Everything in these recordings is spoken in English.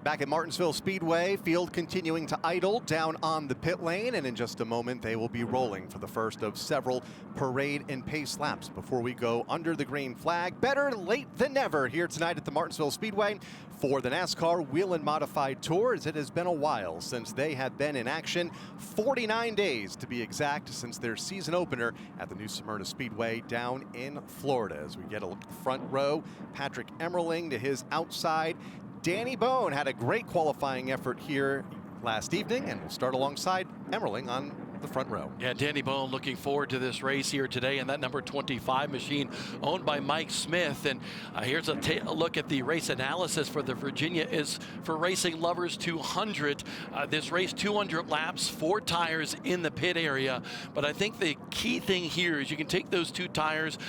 Back at Martinsville Speedway, field continuing to idle down on the pit lane, and in just a moment they will be rolling for the first of several parade and pace laps before we go under the green flag. Better late than never here tonight at the Martinsville Speedway for the NASCAR Whelen Modified Tour, as it has been a while since they have been in action. 49 days to be exact since their season opener at the New Smyrna Speedway down in Florida. As we get a look at the front row, Patrick Emmerling to his outside. Danny Bone had a great qualifying effort here last evening, and will start alongside Emmerling on the front row. Yeah, Danny Bone looking forward to this race here today, and that number 25 machine owned by Mike Smith. And here's a look at the race analysis for the Virginia is for Racing Lovers 200. This race 200 laps, 4 tires in the pit area. But I think the key thing here is you can take those 2 tires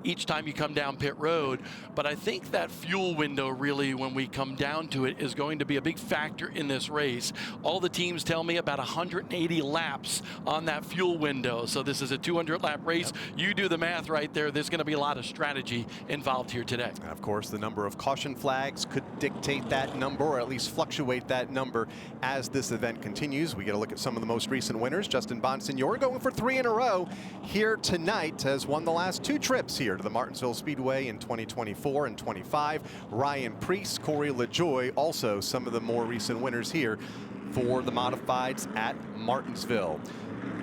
each time you come down pit road. But I think that fuel window really, when we come down to it, is going to be a big factor in this race. All the teams tell me about 180 laps on that fuel window. So this is a 200 lap race. Yep. You do the math right there. There's going to be a lot of strategy involved here today. And of course, the number of caution flags could dictate that number, or at least fluctuate that number as this event continues. We get a look at some of the most recent winners. Justin Bonsignore going for 3 in a row here tonight, has won the last 2 trips here to the Martinsville Speedway in 2024 and 25. Ryan Preece, Corey LaJoie, also some of the more recent winners here for the modifieds at Martinsville.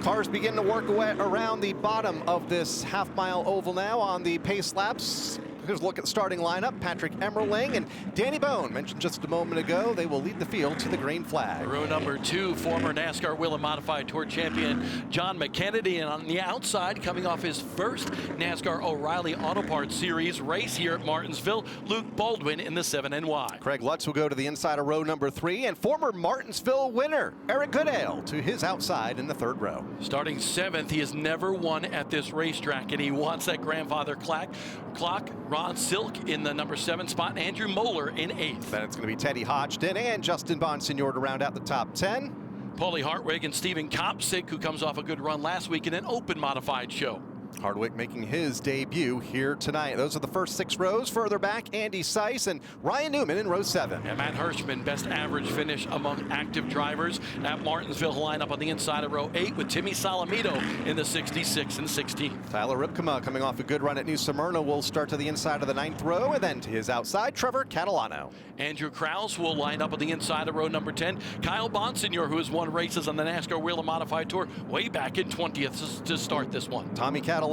Cars begin to work away around the bottom of this half-mile oval now on the pace laps. Here's a look at the starting lineup. Patrick Emmerling and Danny Bone, mentioned just a moment ago, they will lead the field to the green flag. Row number 2, former NASCAR Whelen Modified Tour champion John McKennedy, and on the outside, coming off his first NASCAR O'Reilly Auto Parts Series race here at Martinsville, Luke Baldwin in the 7NY. Craig Lutz will go to the inside of row number 3, and former Martinsville winner Eric Goodale to his outside in the 3rd row. Starting 7th, he has never won at this racetrack, and he wants that grandfather clock. Ron Silk in the number 7 spot, and Andrew Moeller in 8th. Then it's going to be Teddy Hodgson and Justin Bonsignore to round out the top 10. Paulie Hartwig and Stephen Kopsick, who comes off a good run last week in an open modified show. Hardwick making his debut here tonight. Those are the first 6 rows. Further back, Andy Seiss and Ryan Newman in row 7. And Matt Hirschman, best average finish among active drivers at Martinsville. Line up on the inside of row 8 with Timmy Salamito in the 66 and 16. Tyler Ripkema coming off a good run at New Smyrna will start to the inside of the 9th row, and then to his outside, Trevor Catalano. Andrew Krause will line up on the inside of row number 10. Kyle Bonsignore, who has won races on the NASCAR Whelen Modified Tour way back in 20th to start this one. Tommy Catalano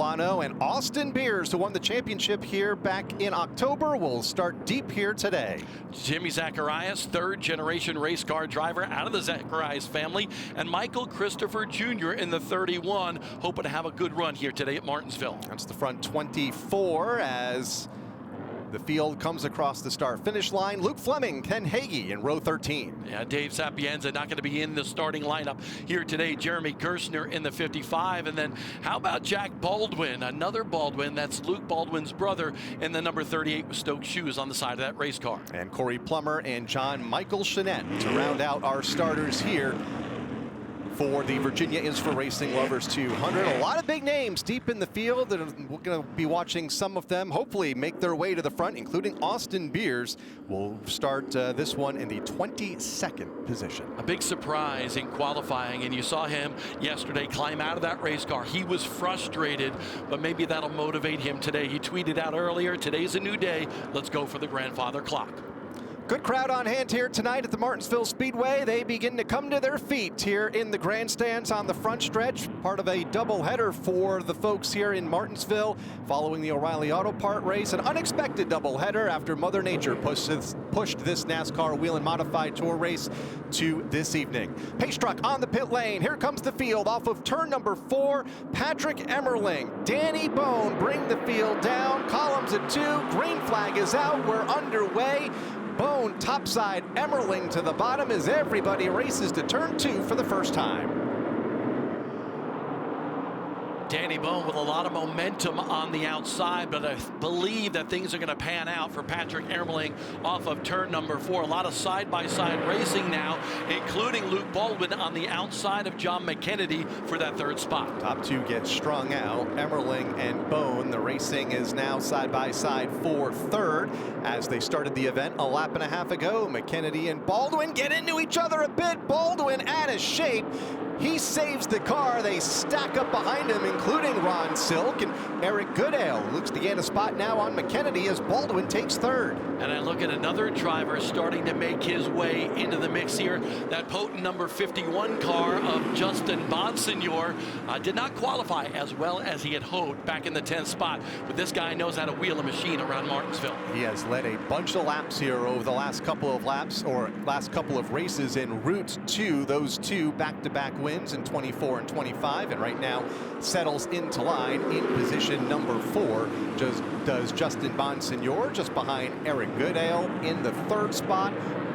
and Austin Beers, who won the championship here back in October, will start deep here today. Jimmy Zacharias, 3rd generation race car driver out of the Zacharias family, and Michael Christopher Jr. in the 31, hoping to have a good run here today at Martinsville. That's the front 24 as the field comes across the start-finish line. Luke Fleming, Ken Hagee in row 13. Yeah, Dave Sapienza not going to be in the starting lineup here today. Jeremy Gerstner in the 55. And then how about Jack Baldwin, another Baldwin, that's Luke Baldwin's brother, in the number 38 with Stokes shoes on the side of that race car. And Corey Plummer and John Michael Chenette to round out our starters here for the Virginia is for Racing Lovers 200. A lot of big names deep in the field, and we're going to be watching some of them hopefully make their way to the front, including Austin Beers. Will start this one in the 22nd position. A big surprise in qualifying, and you saw him yesterday climb out of that race car. He was frustrated, but maybe that'll motivate him today. He tweeted out earlier, today's a new day. Let's go for the grandfather clock. Good crowd on hand here tonight at the Martinsville Speedway. They begin to come to their feet here in the grandstands on the front stretch. Part of a doubleheader for the folks here in Martinsville following the O'Reilly Auto Part race. An unexpected doubleheader after Mother Nature pushed this NASCAR Whelen Modified Tour race to this evening. Pace truck on the pit lane. Here comes the field off of turn number 4. Patrick Emmerling, Danny Bone bring the field down. Columns at 2. Green flag is out. We're underway. Bone topside, Emmerling to the bottom as everybody races to turn 2 for the first time. Danny Bone with a lot of momentum on the outside, but I believe that things are going to pan out for Patrick Ermeling off of turn number 4. A lot of side-by-side racing now, including Luke Baldwin on the outside of John McKennedy for that 3rd spot. Top 2 get strung out. Ermeling and Bone. The racing is now side-by-side for 3rd. As they started the event a lap and a half ago, McKennedy and Baldwin get into each other a bit. Baldwin out of shape. He saves the car. They stack up behind him, including Ron Silk and Eric Goodale. Looks to gain a spot now on McKennedy as Baldwin takes 3rd. And I look at another driver starting to make his way into the mix here. That potent number 51 car of Justin Bonsignor did not qualify as well as he had hoped back in the 10th spot. But this guy knows how to wheel a machine around Martinsville. He has led a bunch of laps here over the last couple of laps, or last couple of races en route to those 2 back-to-back wins in 24 and 25, and right now settles into line in position number 4. Does Justin Bonsignor, just behind Eric Goodale in the 3rd spot.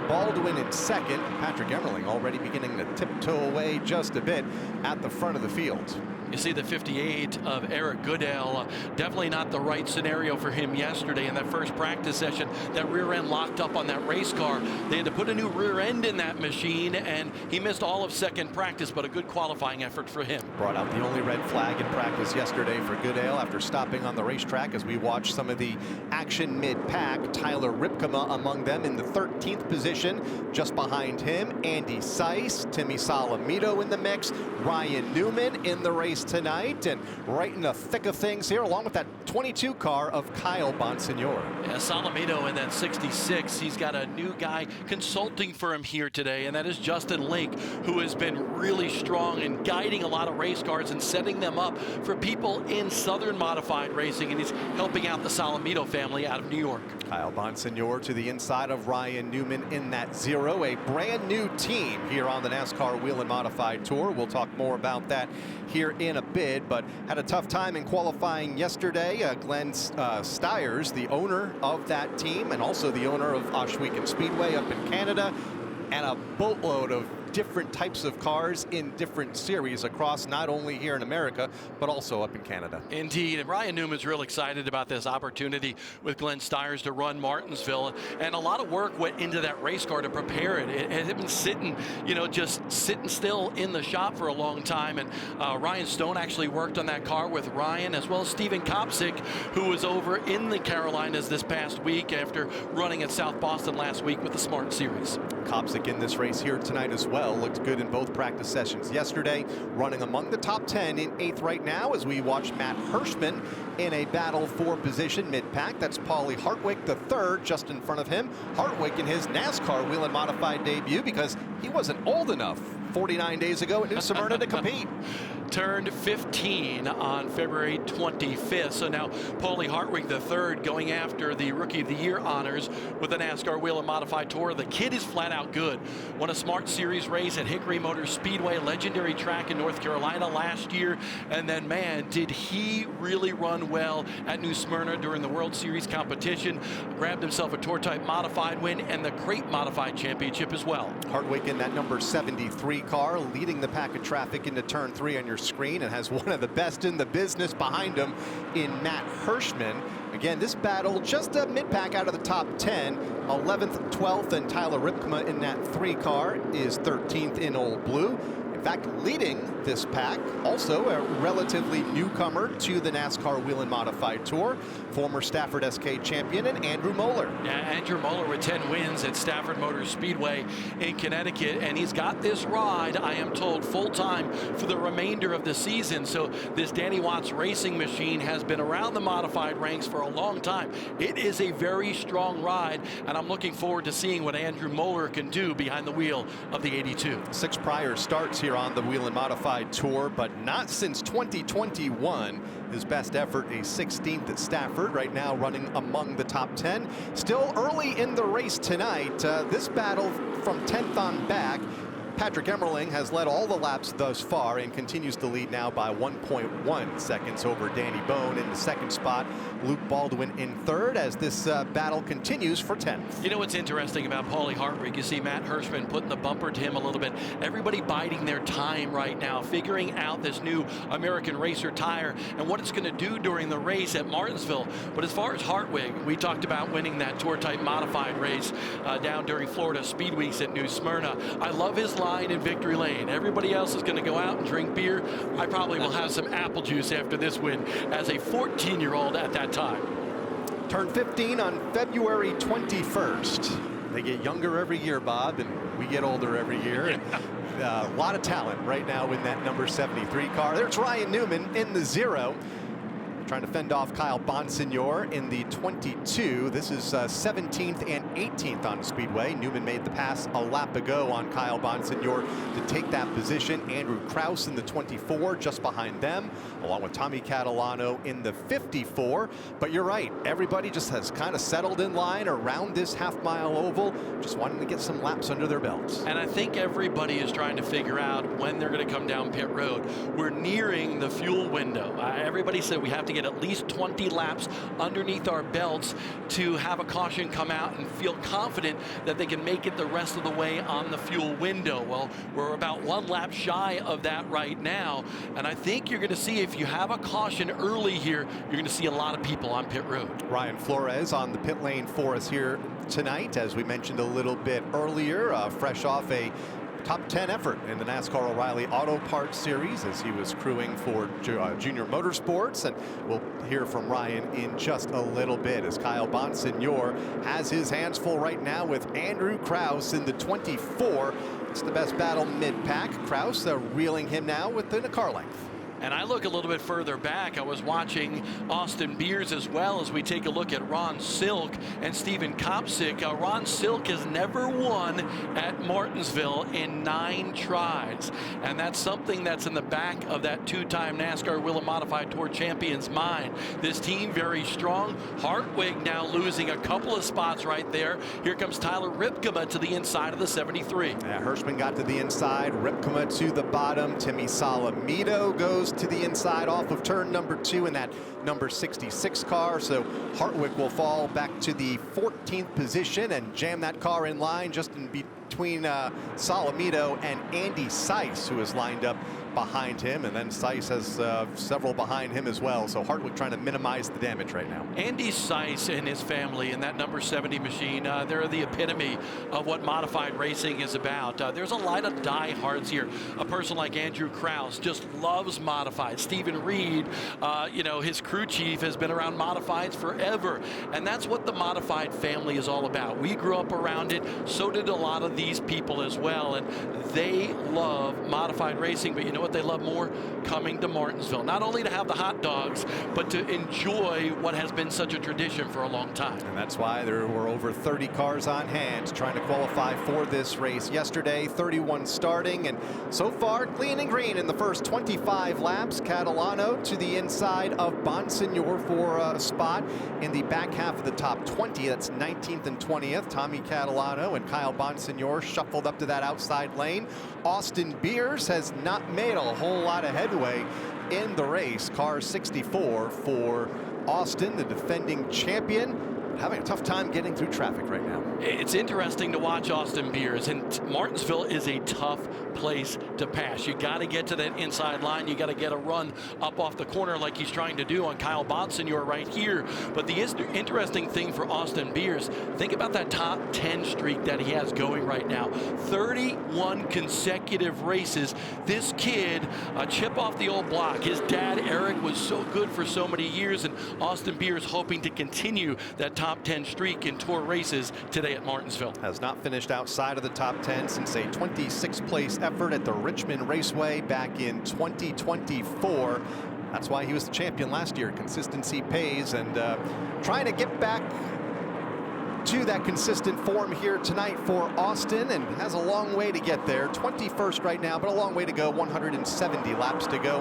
Baldwin in 2nd. Patrick Ermeling already beginning to tiptoe away just a bit at the front of the field. You see the 58 of Eric Goodale, definitely not the right scenario for him yesterday in that first practice session. That rear end locked up on that race car. They had to put a new rear end in that machine, and he missed all of 2nd practice, but a good qualifying effort for him. Brought out the only red flag in practice yesterday for Goodale after stopping on the racetrack as we watch some of the action mid-pack. Tyler Ripkema among them in the 13th position. Just behind him, Andy Seiss, Timmy Salamito in the mix, Ryan Newman in the race tonight, and right in the thick of things here along with that 22 car of Kyle Bonsignor. Yeah, Salamito in that 66. He's got a new guy consulting for him here today, and that is Justin Link, who has been really strong in guiding a lot of race cars and setting them up for people in Southern modified racing, and he's helping out the Salamito family out of New York. Kyle Bonsignor to the inside of Ryan Newman in that 0, a brand new team here on the NASCAR Whelen Modified Tour. We'll talk more about that here in a bit, but had a tough time in qualifying yesterday. Glenn Stiers, the owner of that team and also the owner of Whelen Speedway up in Canada, and a boatload of different types of cars in different series across not only here in America, but also up in Canada. Indeed, and Ryan Newman's real excited about this opportunity with Glenn Stiers to run Martinsville, and a lot of work went into that race car to prepare it. It had been sitting, just sitting still in the shop for a long time, and Ryan Stone actually worked on that car with Ryan, as well as Steven Kopsick, who was over in the Carolinas this past week after running at South Boston last week with the Smart Series. Kopsick in this race here tonight as well. Looked good in both practice sessions yesterday, running among the top 10 in 8th right now as we watch Matt Hirschman in a battle for position mid-pack. That's Paulie Hartwick, the 3rd, just in front of him. Hartwick in his NASCAR Whelen Modified debut because he wasn't old enough 49 days ago at New Smyrna to compete. Turned 15 on February 25th. So now Paulie Hartwick the 3rd going after the Rookie of the Year honors with the NASCAR Whelen Modified Tour. The kid is flat out good. Won a Smart Series race at Hickory Motor Speedway, legendary track in North Carolina last year. And then, man, did he really run well at New Smyrna during the World Series competition. Grabbed himself a Tour Type Modified win and the Crate Modified Championship as well. Hartwick in that number 73 car, leading the pack of traffic into turn 3 on your screen, and has one of the best in the business behind him in Matt Hirschman. Again, this battle just a mid-pack out of the top 10. 11th, 12th, and Tyler Ripkema in that 3 car is 13th in Old Blue. In fact, leading this pack, also a relatively newcomer to the NASCAR Whelen Modified Tour, former Stafford SK champion, and Andrew Moeller. Yeah, Andrew Moeller with 10 wins at Stafford Motor Speedway in Connecticut, and he's got this ride, I am told, full-time for the remainder of the season. So this Danny Watts racing machine has been around the modified ranks for a long time. It is a very strong ride, and I'm looking forward to seeing what Andrew Moeller can do behind the wheel of the 82. 6 prior starts here on the Whelen Modified Tour, but not since 2021. His best effort, a 16th at Stafford, right now running among the top 10. Still early in the race tonight. This battle from 10th on back. Patrick Emmerling has led all the laps thus far and continues to lead now by 1.1 seconds over Danny Bone in the second spot. Luke Baldwin in third as this battle continues for 10th. You know what's interesting about Paulie Hartwig? You see Matt Hirschman putting the bumper to him a little bit. Everybody biding their time right now, figuring out this new American Racer tire and what it's going to do during the race at Martinsville. But as far as Hartwig, we talked about winning that Tour-type modified race down during Florida Speed Weeks at New Smyrna. I love his line in victory lane. Everybody else is going to go out and drink beer. I probably will have some apple juice after this win as a 14-year-old at that time. Turned 15 on February 21st. They get younger every year, Bob, and we get older every year. And a lot of talent right now in that number 73 car. There's Ryan Newman in the 0. Trying to fend off Kyle Bonsignor in the 22. This is 17th and 18th on the Speedway. Newman made the pass a lap ago on Kyle Bonsignor to take that position. Andrew Kraus in the 24, just behind them, along with Tommy Catalano in the 54. But you're right, everybody just has kind of settled in line around this half-mile oval, just wanting to get some laps under their belts. And I think everybody is trying to figure out when they're going to come down pit road. We're nearing the fuel window. Everybody said we have to get at least 20 laps underneath our belts to have a caution come out and feel confident that they can make it the rest of the way on the fuel window. Well, we're about 1 lap shy of that right now, and I think you're going to see, if you have a caution early here, you're going to see a lot of people on pit road. Ryan Flores on the pit lane for us here tonight, as we mentioned a little bit earlier, fresh off a top 10 effort in the NASCAR O'Reilly Auto Parts Series as he was crewing for Junior Motorsports. And we'll hear from Ryan in just a little bit as Kyle Bonsignor has his hands full right now with Andrew Kraus in the 24. It's the best battle mid-pack. Kraus reeling him now within a car length. And I look a little bit further back. I was watching Austin Beers as well as we take a look at Ron Silk and Steven Kopsick. Ron Silk has never won at Martinsville in 9 tries. And that's something that's in the back of that 2-time NASCAR Whelen Modified Tour champion's mind. This team very strong. Hartwig now losing a couple of spots right there. Here comes Tyler Ripkema to the inside of the 73. Yeah, Hirschman got to the inside, Ripkema to the bottom. Timmy Salamito goes to the inside off of turn number 2 in that number 66 car. So Hartwig will fall back to the 14th position and jam that car in line just in between Salamito and Andy Seiss, who is lined up behind him, and then Seiss has several behind him as well. So Hartwig trying to minimize the damage right now. Andy Seiss and his family in that number 70 machine, they're the epitome of what modified racing is about. There's a lot of diehards here. A person like Andrew Kraus just loves modified. Stephen Reed, you know, his crew chief, has been around modifieds forever, and that's what the modified family is all about. We grew up around it, so did a lot of these people as well, and they love modified racing. But you know what they love more? Coming to Martinsville, not only to have the hot dogs, but to enjoy what has been such a tradition for a long time. And that's why there were over 30 cars on hand trying to qualify for this race yesterday. 31 starting, and so far clean and green in the first 25 laps. Catalano to the inside of Bonsignor for a spot in the back half of the top 20. That's 19th and 20th. Tommy Catalano and Kyle Bonsignor shuffled up to that outside lane. Austin Beers has not made a whole lot of headway in the race. Car 64 for Austin, the defending champion, having a tough time getting through traffic right now. It's interesting to watch Austin Beers, and Martinsville is a tough place to pass. You got to get to that inside line. You got to get a run up off the corner like he's trying to do on Kyle Bonsignor right here. But the interesting thing for Austin Beers, think about that top 10 streak that he has going right now. 31 consecutive races. This kid, a chip off the old block. His dad, Eric, was so good for so many years, and Austin Beers hoping to continue that top 10 streak in Tour races today at Martinsville. Has not finished outside of the top 10 since a 26th place effort at the Richmond Raceway back in 2024. That's why he was the champion last year. Consistency pays, and trying to get back to that consistent form here tonight for Austin, and has a long way to get there. 21st right now, but a long way to go. 170 laps to go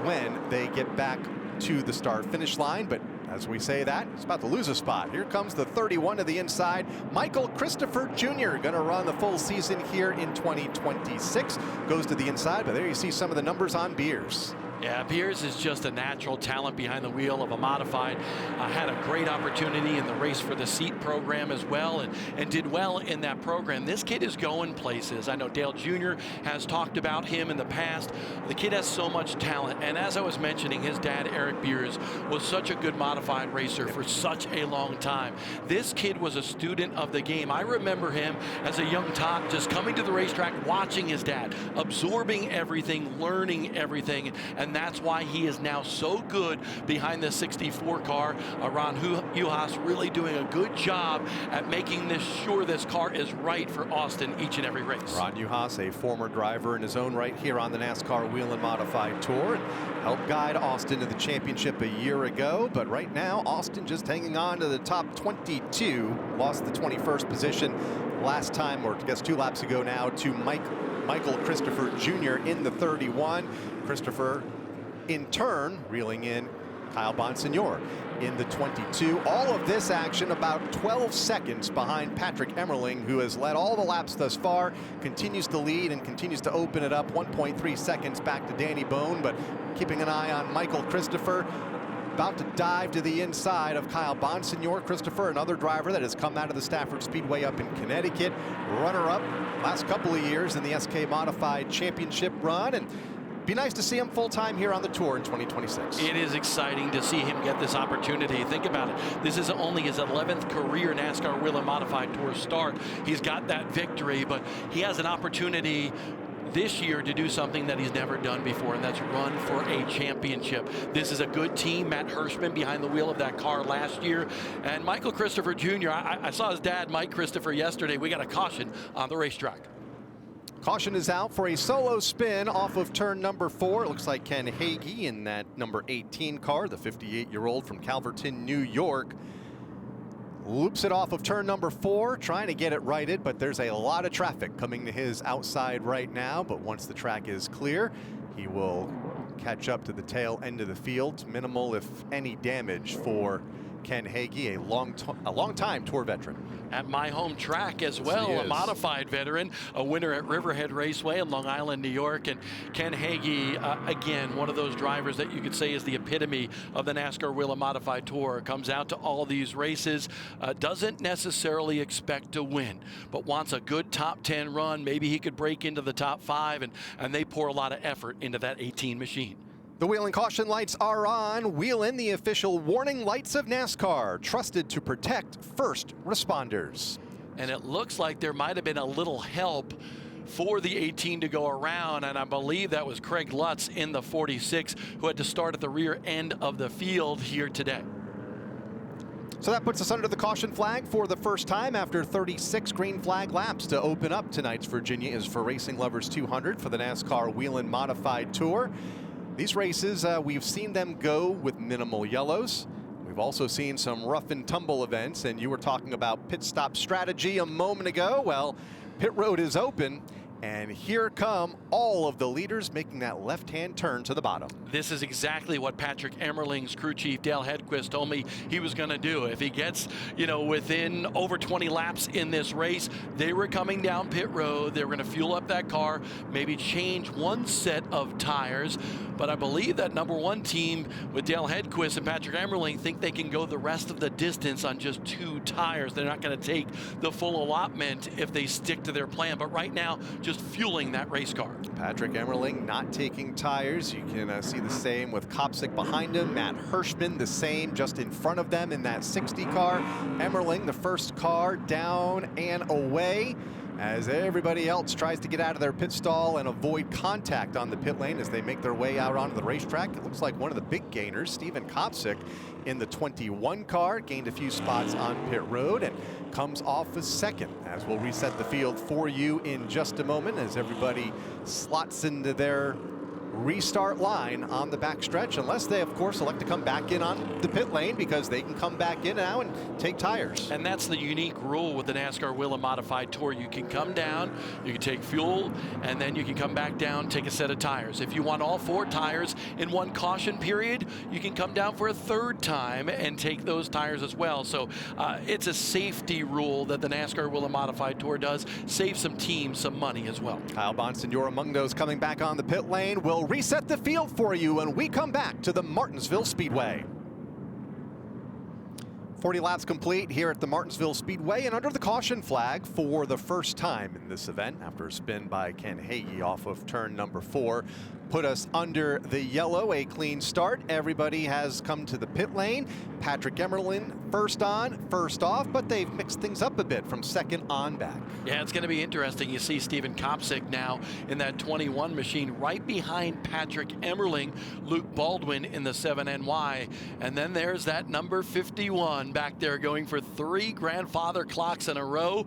when they get back to the start finish line. But As we say that, it's about to lose a spot. Here comes the 31 to the inside. Michael Christopher Jr. going to run the full season here in 2026. Goes to the inside, but there you see some of the numbers on Beers. Yeah, Beers is just a natural talent behind the wheel of a modified. Had a great opportunity in the race for the seat program as well, and did well in that program. This kid is going places. I know Dale Jr. has talked about him in the past. The kid has so much talent, and as I was mentioning, his dad, Eric Beers, was such a good modified racer for such a long time. This kid was a student of the game. I remember him as a young tot just coming to the racetrack, watching his dad, absorbing everything, learning everything, and that's why he is now so good behind the 64 car. Ron Juhas really doing a good job at making sure this car is right for Austin each and every race. Ron Juhas, a former driver in his own right here on the NASCAR Whelen Modified Tour, helped guide Austin to the championship a year ago, but right now Austin just hanging on to the top 22. Lost the 21st position last time, or I guess 2 laps ago now, to Michael Christopher Jr. in the 31. Christopher in turn reeling in Kyle Bonsignor in the 22. All of this action about 12 seconds behind Patrick Emmerling, who has led all the laps thus far, continues to lead and continues to open it up. 1.3 seconds back to Danny Bone, but keeping an eye on Michael Christopher. About to dive to the inside of Kyle Bonsignor. Christopher, another driver that has come out of the Stafford Speedway up in Connecticut, runner-up last couple of years in the SK Modified Championship run, and be nice to see him full-time here on the Tour in 2026. It is exciting to see him get this opportunity. Think about it. This is only his 11th career NASCAR Whelen Modified Tour start. He's got that victory, but he has an opportunity this year to do something that he's never done before, and that's run for a championship. This is a good team. Matt Hirschman behind the wheel of that car last year, and Michael Christopher Jr. I saw his dad, Mike Christopher, yesterday. We got a caution on the racetrack. Caution is out for a solo spin off of turn number 4. It looks like Ken Hagee in that number 18 car, the 58-year-old from Calverton, New York. Loops it off of turn number 4, trying to get it righted, but there's a lot of traffic coming to his outside right now. But once the track is clear, he will catch up to the tail end of the field. Minimal, if any, damage for Ken Hagee, a long-time Tour veteran. At my home track as well, a modified veteran, a winner at Riverhead Raceway in Long Island, New York. And Ken Hagee, again, one of those drivers that you could say is the epitome of the NASCAR Whelen Modified Tour. Comes out to all these races, doesn't necessarily expect to win, but wants a good top 10 run. Maybe he could break into the top 5, and they pour a lot of effort into that 18 machine. The Whelen caution lights are on. Whelen, the official warning lights of NASCAR, trusted to protect first responders. And it looks like there might have been a little help for the 18 to go around, and I believe that was Craig Lutz in the 46 who had to start at the rear end of the field here today. So that puts us under the caution flag for the first time after 36 green flag laps. To open up tonight's Virginia is for Racing Lovers 200 for the NASCAR Whelen Modified Tour. These races, we've seen them go with minimal yellows. We've also seen some rough and tumble events, and you were talking about pit stop strategy a moment ago. Well, pit road is open, and here come all of the leaders making that left-hand turn to the bottom. This is exactly what Patrick Emmerling's crew chief, Dale Hedquist, told me he was going to do. If he gets, within over 20 laps in this race, they were coming down pit road. They were going to fuel up that car, maybe change one set of tires. But I believe that number 1 team with Dale Hedquist and Patrick Emmerling think they can go the rest of the distance on just 2 tires. They're not going to take the full allotment if they stick to their plan. But right now, just fueling that race car. Patrick Emmerling not taking tires. You can see the same with Kopsick behind him. Matt Hirschman the same just in front of them in that 60 car. Emmerling the first car down and away as everybody else tries to get out of their pit stall and avoid contact on the pit lane as they make their way out onto the racetrack. It looks like one of the big gainers, Stephen Kopsick, in the 21 car, gained a few spots on pit road and comes off as second, as we'll reset the field for you in just a moment as everybody slots into their restart line on the backstretch, unless they, of course, elect to come back in on the pit lane, because they can come back in now and take tires. And that's the unique rule with the NASCAR Whelen Modified Tour. You can come down, you can take fuel, and then you can come back down, take a set of tires. If you want all 4 tires in one caution period, you can come down for a 3rd time and take those tires as well. So it's a safety rule that the NASCAR Whelen Modified Tour does. Save some teams some money as well. Kyle Bonsignore among those coming back on the pit lane. We'll reset the field for you when we come back to the Martinsville Speedway. 40 laps complete here at the Martinsville Speedway, and under the caution flag for the first time in this event, after a spin by Ken Hagee off of turn number 4, put us under the yellow. A clean start. Everybody has come to the pit lane. Patrick Emmerling first on, first off, but they've mixed things up a bit from second on back. Yeah, it's going to be interesting. You see Steven Kopsick now in that 21 machine right behind Patrick Emmerling, Luke Baldwin in the 7NY, and then there's that number 51 back there going for 3 grandfather clocks in a row.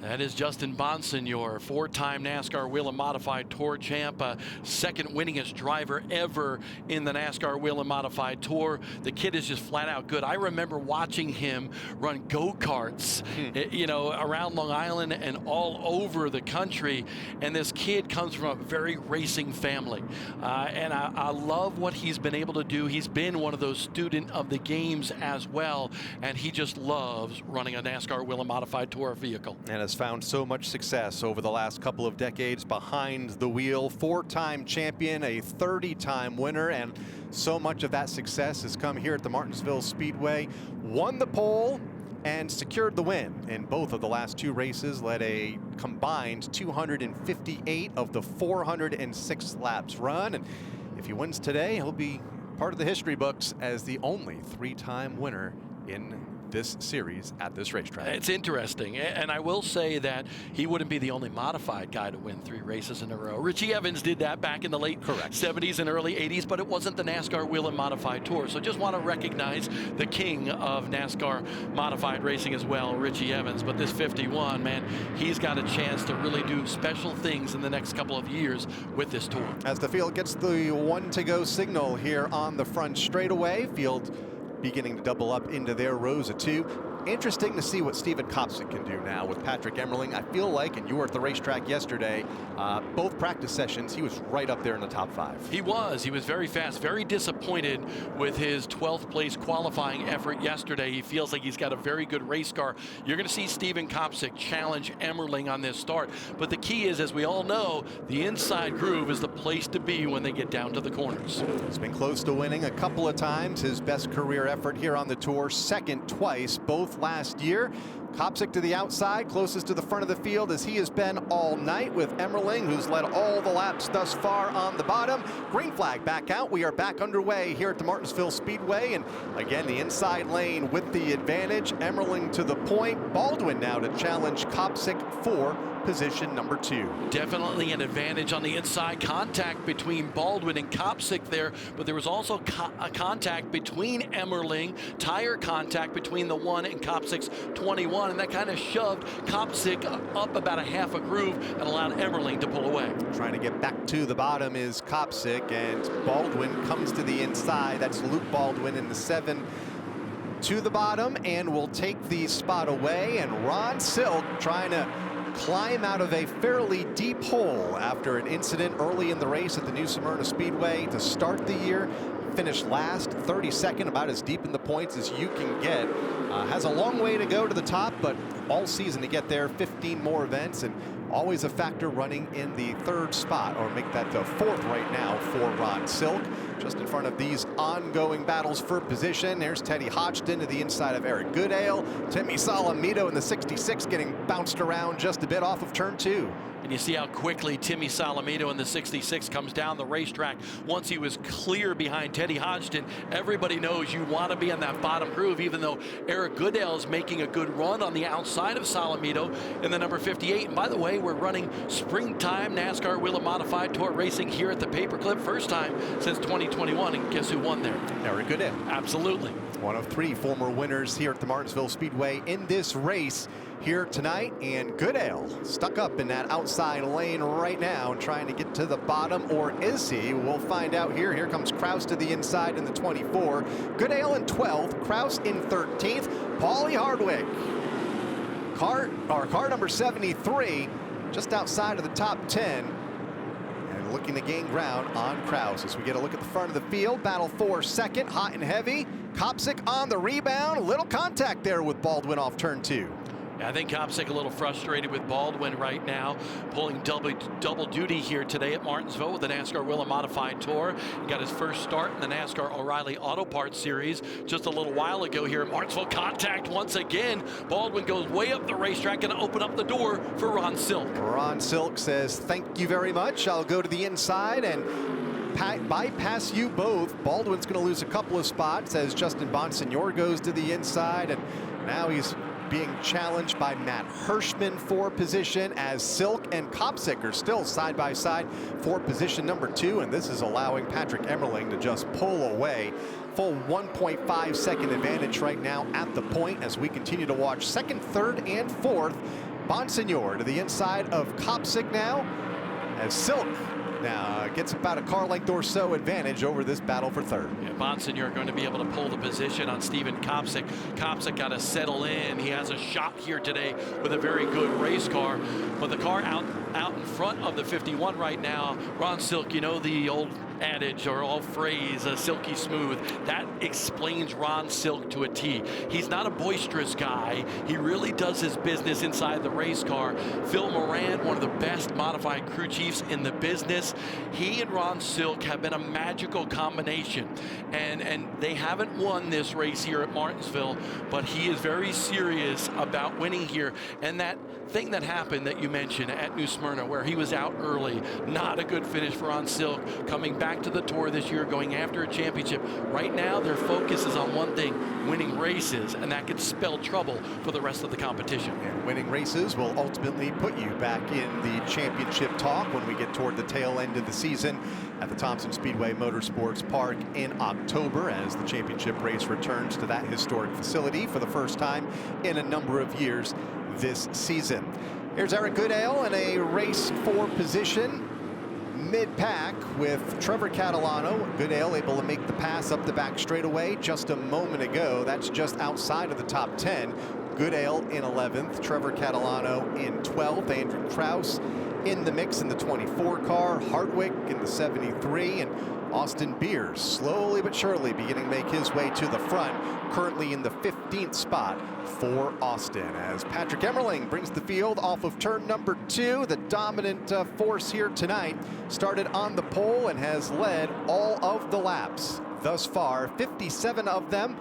That is Justin Bonsignore, 4-time NASCAR Whelen Modified Tour champ, second winningest driver ever in the NASCAR Whelen Modified Tour. The kid is just flat out good. I remember watching him run go-karts, you know, around Long Island and all over the country. And this kid comes from a very racing family. And I love what he's been able to do. He's been one of those student of the games as well. And he just loves running a NASCAR Whelen Modified Tour vehicle. And has found so much success over the last couple of decades behind the wheel. 4-time champion, a 30-time winner, and so much of that success has come here at the Martinsville Speedway. Won the pole and secured the win in both of the last 2 races. Led a combined 258 of the 406 laps run. And if he wins today, he'll be part of the history books as the only 3-time winner in this series at this racetrack. It's interesting, and I will say that he wouldn't be the only modified guy to win 3 races in a row. Richie Evans did that back in the late 70s and early 80s, but it wasn't the NASCAR Whelen Modified Tour. So just want to recognize the king of NASCAR modified racing as well, Richie Evans. But this 51, man, he's got a chance to really do special things in the next couple of years with this tour. As the field gets the 1 to go signal here on the front straightaway, field beginning to double up into their rows of 2. Interesting to see what Steven Kopsick can do now with Patrick Emmerling. I feel like, and you were at the racetrack yesterday, both practice sessions, he was right up there in the top 5. He was very fast, very disappointed with his 12th place qualifying effort yesterday. He feels like he's got a very good race car. You're going to see Steven Kopsick challenge Emmerling on this start. But the key is, as we all know, the inside groove is the place to be when they get down to the corners. He's been close to winning a couple of times. His best career effort here on the tour, second twice, both last year. Kopsick to the outside, closest to the front of the field as he has been all night, with Emmerling, who's led all the laps thus far, on the bottom. Green flag back out. We are back underway here at the Martinsville Speedway, and again the inside lane with the advantage. Emmerling to the point. Baldwin now to challenge Kopsick for position number 2. Definitely an advantage on the inside. Contact between Baldwin and Kopsick there, but there was also a contact between Emmerling, tire contact between the 1 and Kopsick's 21, and that kind of shoved Kopsick up about a half a groove and allowed Emmerling to pull away. Trying to get back to the bottom is Kopsick, and Baldwin comes to the inside. That's Luke Baldwin in the 7 to the bottom, and will take the spot away. And Ron Silk trying to climb out of a fairly deep hole after an incident early in the race at the New Smyrna Speedway to start the year. Finished last, 32nd, about as deep in the points as you can get. Has a long way to go to the top, but all season to get there. 15 more events, and always a factor running in the 3rd spot, or make that the 4th right now for Ron Silk. Just in front of these ongoing battles for position, there's Teddy Hodgson to the inside of Eric Goodale. Timmy Salamito in the 66 getting bounced around just a bit off of turn 2. And you see how quickly Timmy Salamito in the 66 comes down the racetrack. Once he was clear behind Teddy Hodgson, everybody knows you want to be in that bottom groove, even though Eric Goodale is making a good run on the outside of Salamito in the number 58. And by the way, we're running springtime NASCAR Whelen Modified Tour racing here at the Paperclip. First time since 2021, and guess who won there? Eric Goodale. Absolutely. One of 3 former winners here at the Martinsville Speedway in this race here tonight, and Goodale stuck up in that outside lane right now trying to get to the bottom, or is he? We'll find out here. Here comes Kraus to the inside in the 24. Goodale in 12th, Kraus in 13th. Paulie Hardwick, car number 73, just outside of the top 10. And looking to gain ground on Kraus as we get a look at the front of the field. Battle for second, hot and heavy. Kopsick on the rebound. A little contact there with Baldwin off turn 2. I think Kopsick a little frustrated with Baldwin right now, pulling double duty here today at Martinsville with the NASCAR Whelen Modified Tour. He got his first start in the NASCAR O'Reilly Auto Parts Series just a little while ago here at Martinsville. Contact once again. Baldwin goes way up the racetrack and open up the door for Ron Silk. Ron Silk says, thank you very much. I'll go to the inside and bypass you both. Baldwin's going to lose a couple of spots as Justin Bonsignor goes to the inside, and now he's being challenged by Matt Hirschman for position, as Silk and Kopsick are still side by side for position number 2, and this is allowing Patrick Emmerling to just pull away. Full 1.5 second advantage right now at the point as we continue to watch second, third, and fourth. Bonsignor to the inside of Kopsick now, as Silk now gets about a car length or so advantage over this battle for third. Yeah, Bonsignor going to be able to pull the position on Steven Kopsick. Kopsick got to settle in. He has a shot here today with a very good race car. But the car out in front of the 51 right now, Ron Silk, you know the old adage or old phrase, silky smooth. That explains Ron Silk to a T. He's not a boisterous guy. He really does his business inside the race car. Phil Moran, one of the best modified crew chiefs in the business. He and Ron Silk have been a magical combination. And they haven't won this race here at Martinsville, but he is very serious about winning here. And that thing that happened that you mentioned at New Smyrna, where he was out early, not a good finish for Ron Silk, coming back to the tour this year, going after a championship. Right now, their focus is on one thing, winning races, and that could spell trouble for the rest of the competition. And winning races will ultimately put you back in the championship talk when we get toward the tail end of the season at the Thompson Speedway Motorsports Park in October, as the championship race returns to that historic facility for the first time in a number of years this season. Here's Eric Goodale in a race for position mid-pack with Trevor Catalano. Goodale able to make the pass up the back straightaway just a moment ago. That's just outside of the top 10. Goodale in 11th, Trevor Catalano in 12th, Andrew Kraus in the mix in the 24 car, Hardwick in the 73, and Austin Beers slowly but surely beginning to make his way to the front, currently in the 15th spot for Austin, as Patrick Emmerling brings the field off of turn number 2. The dominant force here tonight started on the pole and has led all of the laps thus far, 57 of them.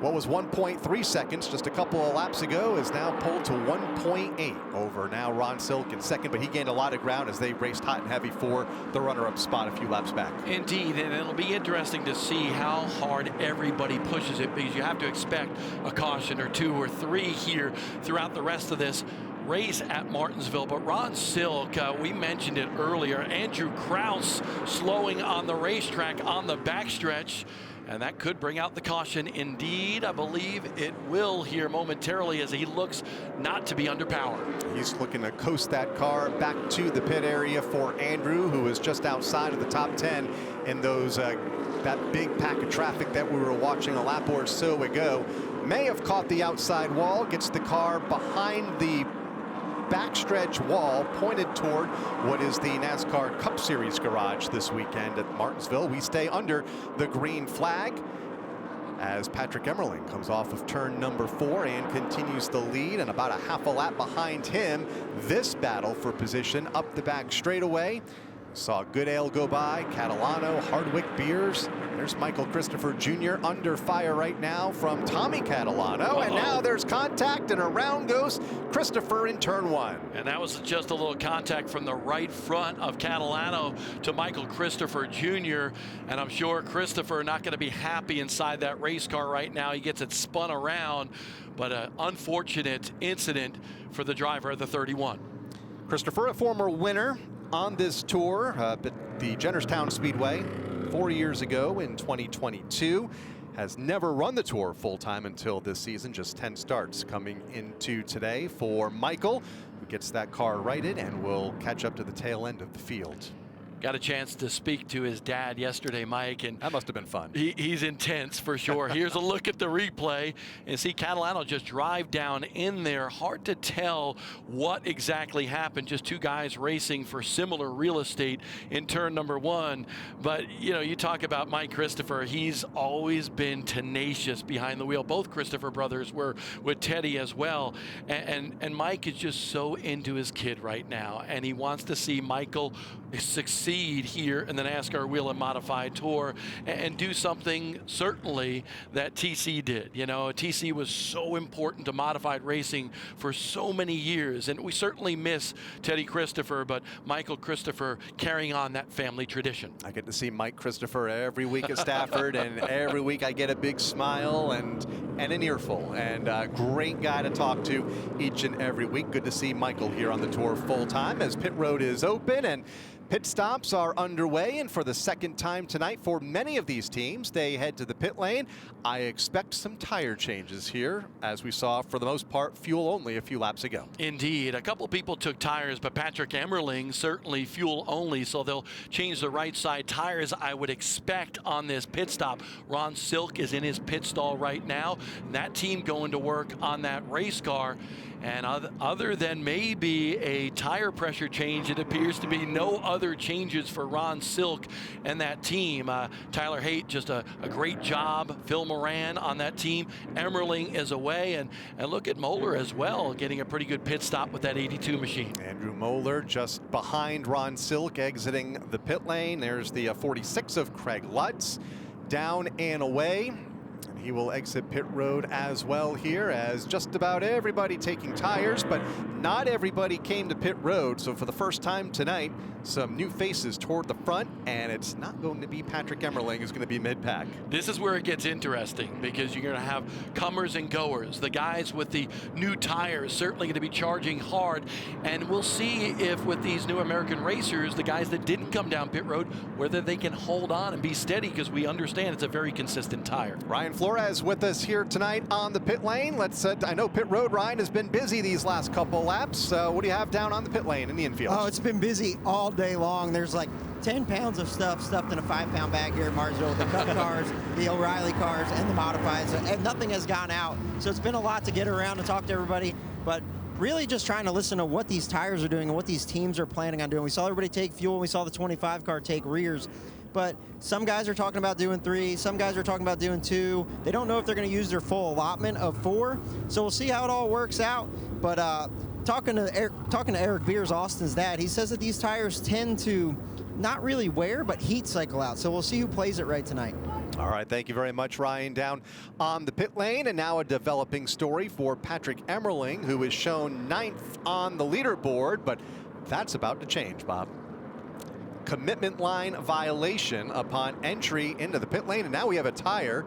What was 1.3 seconds just a couple of laps ago is now pulled to 1.8 over now Ron Silk in second, but he gained a lot of ground as they raced hot and heavy for the runner-up spot a few laps back. Indeed, and it'll be interesting to see how hard everybody pushes it, because you have to expect a caution or 2 or 3 here throughout the rest of this race at Martinsville. But Ron Silk, we mentioned it earlier, Andrew Kraus slowing on the racetrack on the backstretch, and that could bring out the caution. Indeed, I believe it will here momentarily, as he looks not to be under power. He's looking to coast that car back to the pit area for Andrew, who is just outside of the top 10 in those that big pack of traffic that we were watching a lap or so ago. May have caught the outside wall, gets the car behind the backstretch wall pointed toward what is the NASCAR Cup Series garage this weekend at Martinsville. We stay under the green flag as Patrick Emmerling comes off of turn number 4 and continues the lead, and about a half a lap behind him. This battle for position up the back straightaway. Saw Goodale go by, Catalano, Hardwick, Beers. There's Michael Christopher Jr. under fire right now from Tommy Catalano. And now there's contact, and around goes Christopher in turn 1. And that was just a little contact from the right front of Catalano to Michael Christopher Jr. And I'm sure Christopher not going to be happy inside that race car right now. He gets it spun around, but an unfortunate incident for the driver of the 31. Christopher, a former winner on this tour at the Jennerstown Speedway 4 years ago in 2022. has never run the Tour full-time until this season, just 10 starts coming into today for Michael, who gets that car righted and will catch up to the tail end of the field. Got a chance to speak to his dad yesterday, Mike, and that must have been fun. He's intense for sure. Here's a look at the replay, and see Catalano just drive down in there. Hard to tell what exactly happened. Just two guys racing for similar real estate in turn number one. But you know, you talk about Mike Christopher. He's always been tenacious behind the wheel. Both Christopher brothers were with Teddy as well, and Mike is just so into his kid right now, and he wants to see Michael succeed here in the NASCAR Whelen Modified Tour and do something certainly that TC did. You know, TC was so important to modified racing for so many years, and we certainly miss Teddy Christopher, but Michael Christopher carrying on that family tradition. I get to see Mike Christopher every week at Stafford, and every week I get a big smile and an earful, and a great guy to talk to each and every week. Good to see Michael here on the Tour full time as pit road is open and pit stops are underway, and for the second time tonight for many of these teams, they head to the pit lane. I expect some tire changes here, as we saw for the most part fuel only a few laps ago. Indeed, a couple people took tires, but Patrick Emmerling certainly fuel only, so they'll change the right side tires, I would expect, on this pit stop. Ron Silk is in his pit stall right now, and that team going to work on that race car. And other than maybe a tire pressure change, it appears to be no other changes for Ron Silk and that team. Tyler Haight, just a great job. Phil Moran on that team. Emmerling is away, and look at Moeller as well, getting a pretty good pit stop with that 82 machine. Andrew Moeller just behind Ron Silk exiting the pit lane. There's the 46 of Craig Lutz down and away. He will exit pit road as well here, as just about everybody taking tires, but not everybody came to pit road. So for the first time tonight, some new faces toward the front, and it's not going to be Patrick Emmerling who's going to be mid-pack. This is where it gets interesting, because you're going to have comers and goers. The guys with the new tires certainly going to be charging hard, and we'll see if with these new American racers, the guys that didn't come down pit road, whether they can hold on and be steady, because we understand it's a very consistent tire. Ryan Flores with us here tonight on the pit lane. I know pit road, Ryan, has been busy these last couple laps. What do you have down on the pit lane in the infield? Oh, it's been busy all day long. There's like 10 pounds of stuff stuffed in a 5-pound bag here at Martinsville. The Cup cars, the O'Reilly cars, and the modifieds, and nothing has gone out. So it's been a lot to get around and talk to everybody, but really just trying to listen to what these tires are doing and what these teams are planning on doing. We saw everybody take fuel. We saw the 25 car take rears. But some guys are talking about doing 3, some guys are talking about doing 2. They don't know if they're going to use their full allotment of 4. So we'll see how it all works out. But talking to Eric Beers, Austin's dad, he says that these tires tend to not really wear, but heat cycle out. So we'll see who plays it right tonight. All right, thank you very much, Ryan, down on the pit lane. And now a developing story for Patrick Emmerling, who is shown 9th on the leaderboard, but that's about to change, Bob. Commitment line violation upon entry into the pit lane, and now we have a tire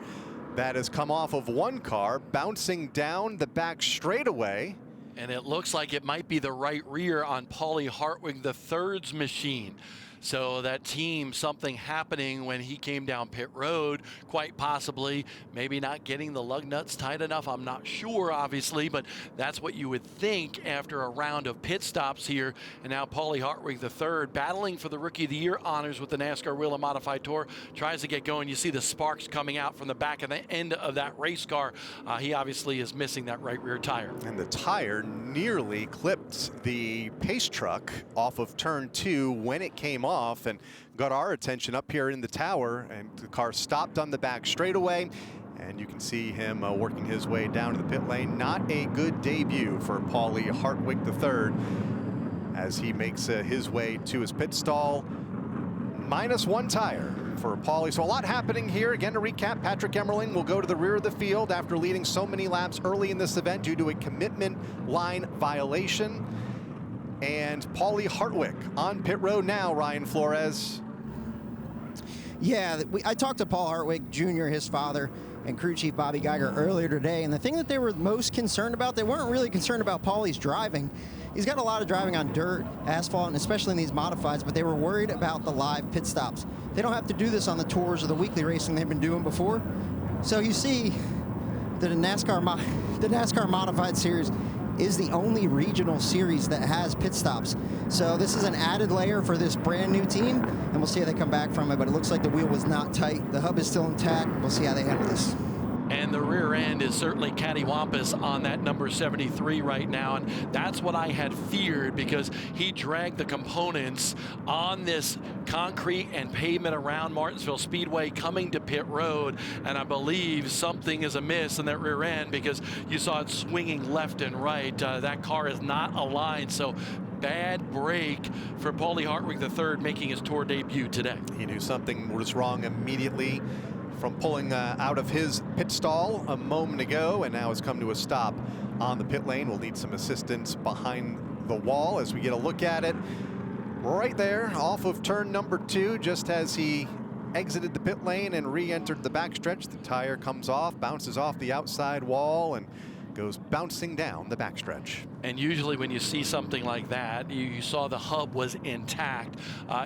that has come off of one car, bouncing down the back straightaway. And it looks like it might be the right rear on Paulie Hartwig III's machine. So that team, something happening when he came down pit road, quite possibly, maybe not getting the lug nuts tight enough. I'm not sure, obviously, but that's what you would think after a round of pit stops here. And now Paulie Hartwig III, battling for the Rookie of the Year honors with the NASCAR Whelen Modified Tour, tries to get going. You see the sparks coming out from the back of the end of that race car. He obviously is missing that right rear tire. And the tire nearly clipped the pace truck off of turn 2 when it came off and got our attention up here in the tower, and the car stopped on the back straightaway, and you can see him working his way down to the pit lane. Not a good debut for Paulie Hartwig III as he makes his way to his pit stall. -1 tire for Paulie. So a lot happening here. Again, to recap, Patrick Emmerling will go to the rear of the field after leading so many laps early in this event due to a commitment line violation. And Paulie Hartwig on pit road now, Ryan Flores. Yeah, I talked to Paul Hartwig Jr., his father, and crew chief Bobby Geiger earlier today, and the thing that they were most concerned about, they weren't really concerned about Paulie's driving. He's got a lot of driving on dirt, asphalt, and especially in these modifieds, but they were worried about the live pit stops. They don't have to do this on the tours or the weekly racing they've been doing before. So you see that the NASCAR Modified Series is the only regional series that has pit stops. So this is an added layer for this brand new team, and we'll see how they come back from it, but it looks like the wheel was not tight. The hub is still intact. We'll see how they handle this. And the rear end is certainly cattywampus on that number 73 right now, and that's what I had feared, because he dragged the components on this concrete and pavement around Martinsville Speedway coming to pit road, and I believe something is amiss in that rear end, because you saw it swinging left and right. That car is not aligned, so bad break for Paulie Hartwig III making his Tour debut today. He knew something was wrong immediately from pulling out of his pit stall a moment ago, and now has come to a stop on the pit lane. We'll need some assistance behind the wall as we get a look at it. Right there off of turn number 2, just as he exited the pit lane and re-entered the backstretch, the tire comes off, bounces off the outside wall, and goes bouncing down the backstretch. And usually when you see something like that, you saw the hub was intact.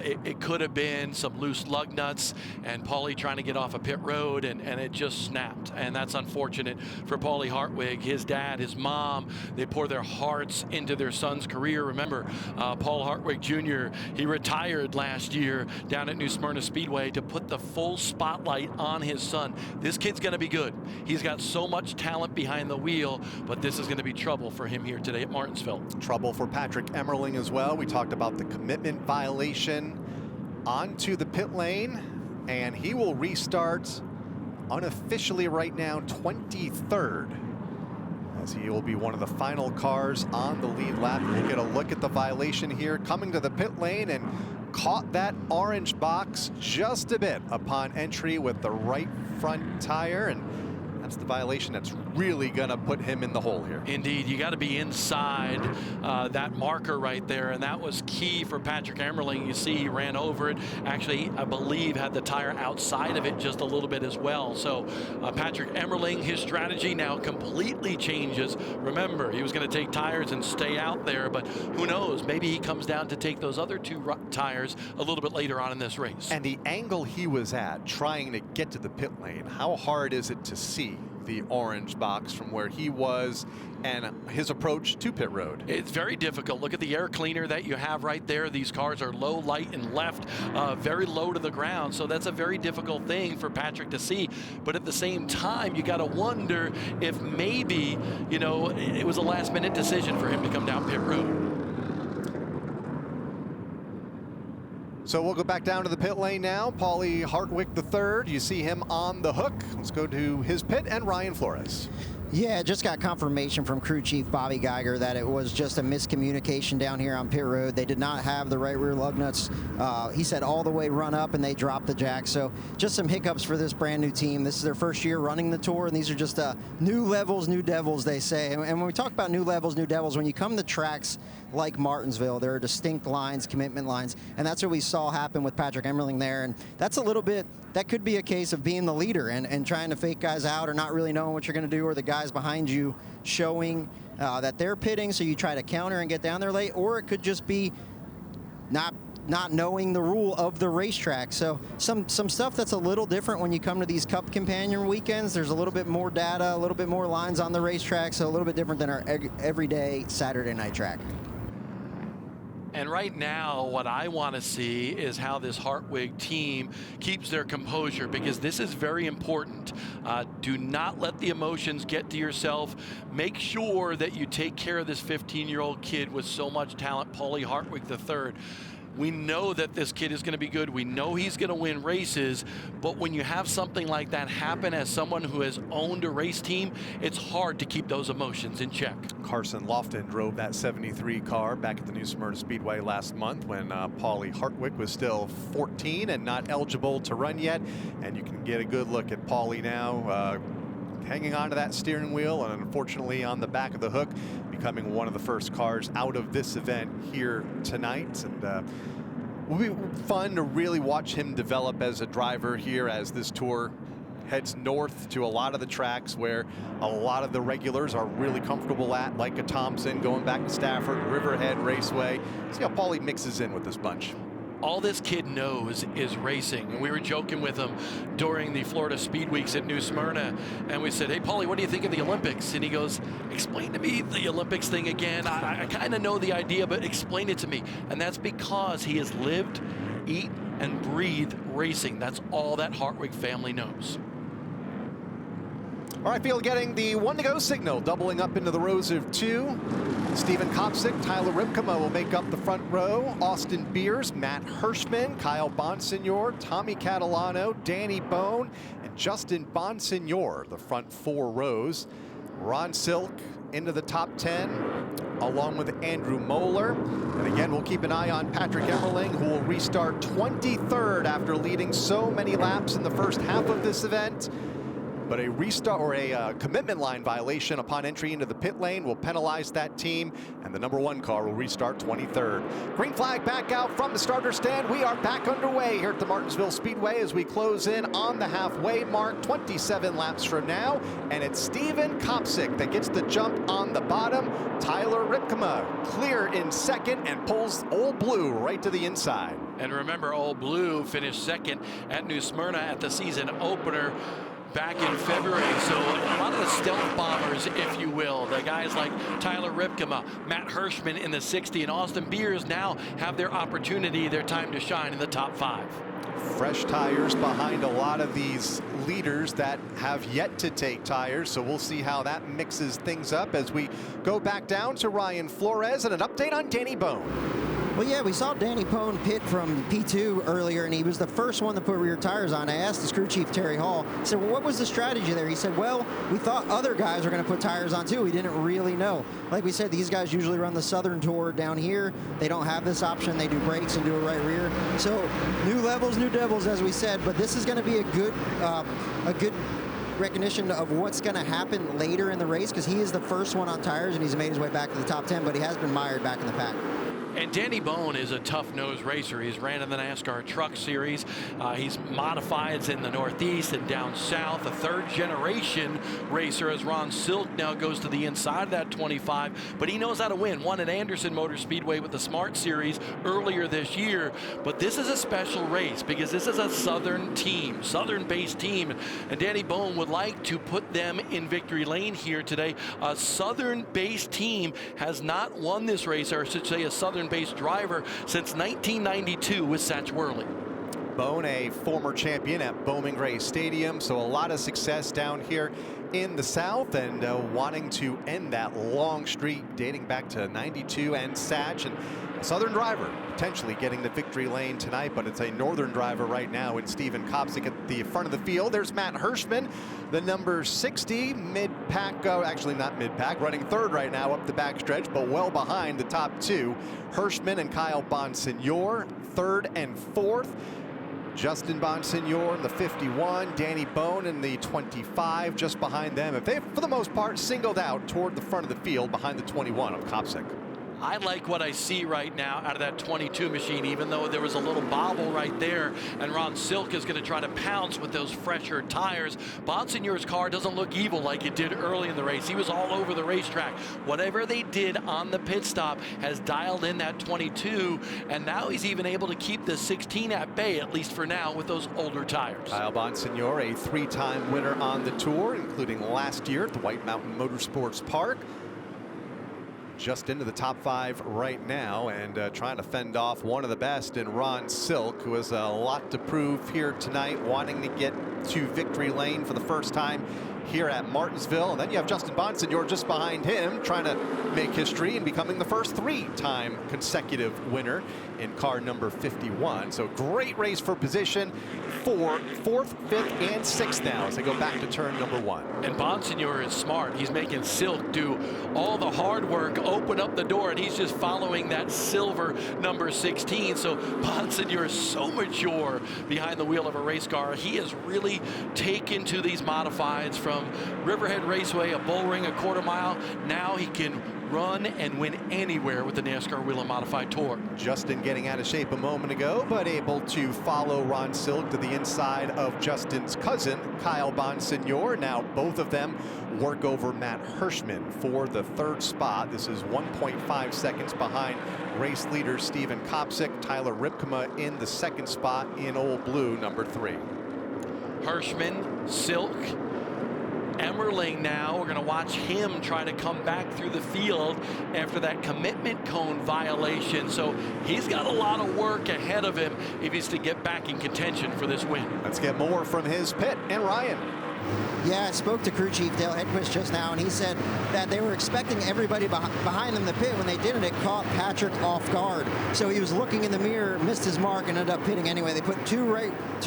It could have been some loose lug nuts and Paulie trying to get off a pit road, and it just snapped. And that's unfortunate for Paulie Hartwig. His dad, his mom, they pour their hearts into their son's career. Remember, Paul Hartwig Jr., he retired last year down at New Smyrna Speedway to put the full spotlight on his son. This kid's going to be good. He's got so much talent behind the wheel, but this is going to be trouble for him here today at Martinsville. Trouble for Patrick Emmerling as well. We talked about the commitment violation onto the pit lane, and he will restart unofficially right now 23rd, as he will be one of the final cars on the lead lap. We'll get a look at the violation here, coming to the pit lane and caught that orange box just a bit upon entry with the right front tire, and that's the violation that's really gonna put him in the hole here. Indeed, you got to be inside that marker right there, and that was key for Patrick Emmerling. You see he ran over it. Actually, I believe had the tire outside of it just a little bit as well. So Patrick Emmerling, his strategy now completely changes. Remember, he was going to take tires and stay out there, but who knows? Maybe he comes down to take those other 2 tires a little bit later on in this race. And the angle he was at trying to get to the pit lane, how hard is it to see the orange box from where he was and his approach to pit road? It's very difficult. Look at the air cleaner that you have right there. These cars are low, light, and left, very low to the ground. So that's a very difficult thing for Patrick to see. But at the same time, you got to wonder if maybe, you know, it was a last-minute decision for him to come down pit road. So we'll go back down to the pit lane now. Paulie Hartwig III, you see him on the hook. Let's go to his pit and Ryan Flores. Yeah, just got confirmation from crew chief Bobby Geiger that it was just a miscommunication down here on pit road. They did not have the right rear lug nuts. He said all the way run up, and they dropped the jack. So just some hiccups for this brand new team. This is their first year running the Tour, and these are just new levels, new devils, they say. And when we talk about new levels, new devils, when you come to tracks like Martinsville, there are distinct lines, commitment lines, and that's what we saw happen with Patrick Emmerling there. And that's a little bit, that could be a case of being the leader and trying to fake guys out or not really knowing what you're going to do, or the guys behind you showing that they're pitting, so you try to counter and get down there late, or it could just be not knowing the rule of the racetrack. So some stuff that's a little different when you come to these Cup Companion weekends. There's a little bit more data, a little bit more lines on the racetrack, so a little bit different than our everyday Saturday night track. And right now, what I want to see is how this Hartwig team keeps their composure, because this is very important. Do not let the emotions get to yourself. Make sure that you take care of this 15-year-old kid with so much talent, Paulie Hartwig III. We know that this kid is going to be good. We know he's going to win races, but when you have something like that happen as someone who has owned a race team, it's hard to keep those emotions in check. Carson Lofton drove that 73 car back at the New Smyrna Speedway last month when Paulie Hartwig was still 14 and not eligible to run yet. And you can get a good look at Paulie now hanging onto that steering wheel, and unfortunately on the back of the hook, becoming one of the first cars out of this event here tonight. And will be fun to really watch him develop as a driver here as this tour heads north to a lot of the tracks where a lot of the regulars are really comfortable at, like a Thompson, going back to Stafford, Riverhead Raceway. See how Paulie mixes in with this bunch. all this kid knows is racing. And we were joking with him during the Florida Speed Weeks at New Smyrna, and we said, hey, Paulie, what do you think of the Olympics? And he goes, explain to me the Olympics thing again. I kind of know the idea, but explain it to me. And that's because he has lived, eat, and breathe racing. That's all that Hartwig family knows. All right, field getting the 1-to-go signal, doubling up into the rows of 2. Steven Kopsick, Tyler Ripkema will make up the front row. Austin Beers, Matt Hirschman, Kyle Bonsignor, Tommy Catalano, Danny Bone, and Justin Bonsignor, the front 4 rows. Ron Silk into the top 10, along with Andrew Moeller. And again, we'll keep an eye on Patrick Emmerling, who will restart 23rd after leading so many laps in the first half of this event. But a restart or a commitment line violation upon entry into the pit lane will penalize that team, and the #1 car will restart 23rd. Green flag back out from the starter stand. We are back underway here at the Martinsville Speedway as we close in on the halfway mark, 27 laps from now. And it's Steven Kopsick that gets the jump on the bottom. Tyler Ripkema clear in second and pulls Old Blue right to the inside. And remember, Old Blue finished second at New Smyrna at the season opener back in February. So a lot of the stealth bombers, if you will, the guys like Tyler Ripkema, Matt Hirschman in the 60, and Austin Beers now have their opportunity, their time to shine in the top 5. Fresh tires behind a lot of these leaders that have yet to take tires, so we'll see how that mixes things up as we go back down to Ryan Flores and an update on Danny Bone. Well, yeah, we saw Danny Bone pit from P2 earlier, and he was the first one to put rear tires on. I asked the crew chief, Terry Hall, I said, well, what was the strategy there? He said, well, we thought other guys were going to put tires on too. We didn't really know. Like we said, these guys usually run the Southern Tour down here. They don't have this option. They do brakes and do a right rear. So new levels, new devils, as we said, but this is going to be a good recognition of what's going to happen later in the race, because he is the first one on tires and he's made his way back to the top 10, but he has been mired back in the pack. And Danny Bone is a tough-nosed racer. He's ran in the NASCAR Truck Series. He's modifieds in the Northeast and down south. A third-generation racer as Ron Silk now goes to the inside of that 25. But he knows how to win. Won at Anderson Motor Speedway with the Smart Series earlier this year. But this is a special race because this is a Southern team, Southern-based team. And Danny Bone would like to put them in victory lane here today. A Southern-based team has not won this race, or I should say a Southern-based driver, since 1992 with Satch Worley. Bone, a former champion at Bowman Gray Stadium, so a lot of success down here in the South, and wanting to end that long streak dating back to 92 and Satch, and a Southern driver potentially getting the victory lane tonight, but it's a Northern driver right now in Steven Kopsick at the front of the field. There's Matt Hirschman, the number 60, mid-pack, actually not mid-pack, running third right now up the backstretch, but well behind the top 2. Hirschman and Kyle Bonsignor, third and fourth. Justin Bonsignor in the 51, Danny Bone in the 25, just behind them. If they, for the most part, singled out toward the front of the field behind the 21 of Kopsick. I like what I see right now out of that 22 machine, even though there was a little bobble right there, and Ron Silk is going to try to pounce with those fresher tires. Bonsignor's car doesn't look evil like it did early in the race. He was all over the racetrack. Whatever they did on the pit stop has dialed in that 22, and now he's even able to keep the 16 at bay, at least for now, with those older tires. Kyle Bonsignor, a 3-time winner on the tour, including last year at the White Mountain Motorsports Park. Just into the top 5 right now, and trying to fend off one of the best in Ron Silk, who has a lot to prove here tonight, wanting to get to victory lane for the first time here at Martinsville. And then you have Justin Bonsignor just behind him, trying to make history and becoming the first 3-time consecutive winner in car number 51. So great race for position for 4th, 5th, and 6th now as they go back to turn number 1. And Bonsignor is smart. He's making Silk do all the hard work, open up the door, and he's just following that silver number 16. So Bonsignor is so mature behind the wheel of a race car. He has really taken to these modifieds from Riverhead Raceway, a bull ring, a quarter mile. Now he can run and win anywhere with the NASCAR Whelen Modified Tour. Justin getting out of shape a moment ago, but able to follow Ron Silk to the inside of Justin's cousin, Kyle Bonsignor. Now both of them work over Matt Hirschman for the third spot. This is 1.5 seconds behind race leader Steven Kopsick. Tyler Ripkema in the second spot in Old Blue, number 3. Hirschman, Silk, Emmerling now. We're going to watch him try to come back through the field after that commitment cone violation. So he's got a lot of work ahead of him if he's to get back in contention for this win. Let's get more from his pit and Ryan. Yeah, I spoke to crew chief Dale Hedquist just now, and he said that they were expecting everybody behind them to pit. When they didn't, it caught Patrick off guard. So he was looking in the mirror, missed his mark, and ended up pitting anyway. They put two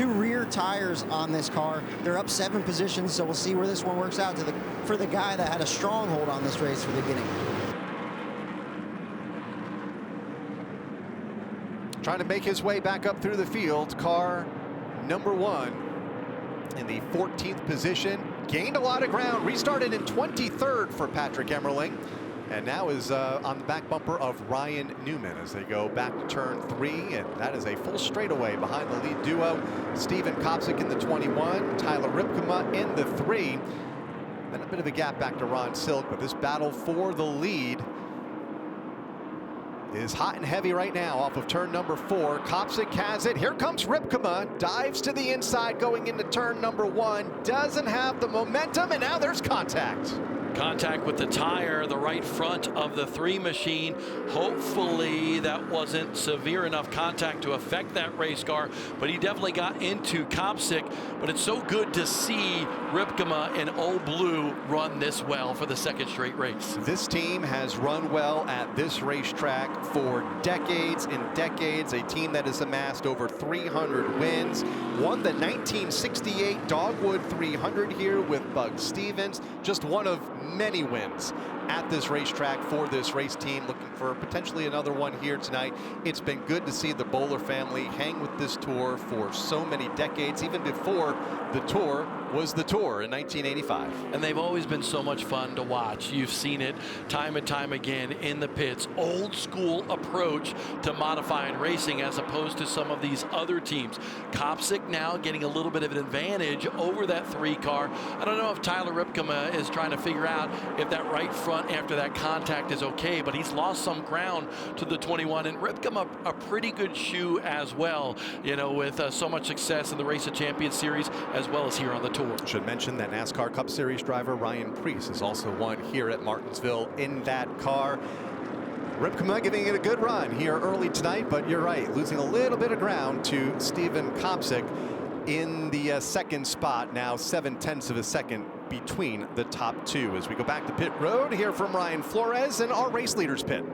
rear tires on this car. They're up 7 positions, so we'll see where this one works out for the guy that had a stronghold on this race from the beginning. Trying to make his way back up through the field, car number 1. In the 14th position, gained a lot of ground, restarted in 23rd for Patrick Emmerling, and now is on the back bumper of Ryan Newman as they go back to turn 3, and that is a full straightaway behind the lead duo. Steven Kopsick in the 21, Tyler Ripkema in the 3, then a bit of a gap back to Ron Silk, but this battle for the lead is hot and heavy right now off of turn number 4. Kopsick has it. Here comes Ripkema. Dives to the inside going into turn number 1. Doesn't have the momentum, and now there's contact. Contact with the tire, the right front of the 3 machine. Hopefully that wasn't severe enough contact to affect that race car, but he definitely got into Kopsick. But it's so good to see Ripkema in Old Blue run this well for the 2nd straight race. This team has run well at this racetrack for decades and decades. A team that has amassed over 300 wins. Won the 1968 Dogwood 300 here with Bug Stevens. Just one of many wins at this racetrack for this race team, looking for potentially another one here tonight. It's been good to see the Bowler family hang with this tour for so many decades, even before the tour was the tour in 1985. And they've always been so much fun to watch. You've seen it time and time again in the pits. Old school approach to modified racing as opposed to some of these other teams. Kopsick now getting a little bit of an advantage over that 3 car. I don't know if Tyler Ripkema is trying to figure out if that right front after that contact is okay, but he's lost some ground to the 21, and Ripkema a pretty good shoe as well, you know, with so much success in the Race of Champions series as well as here on the tour. Should mention that NASCAR Cup Series driver Ryan Preece is also won here at Martinsville in that car. Ripkema giving it a good run here early tonight, but you're right, losing a little bit of ground to Steven Kopsick in the 2nd spot, now 0.7 of a second between the top 2. As we go back to pit road, hear from Ryan Flores in our race leaders pit.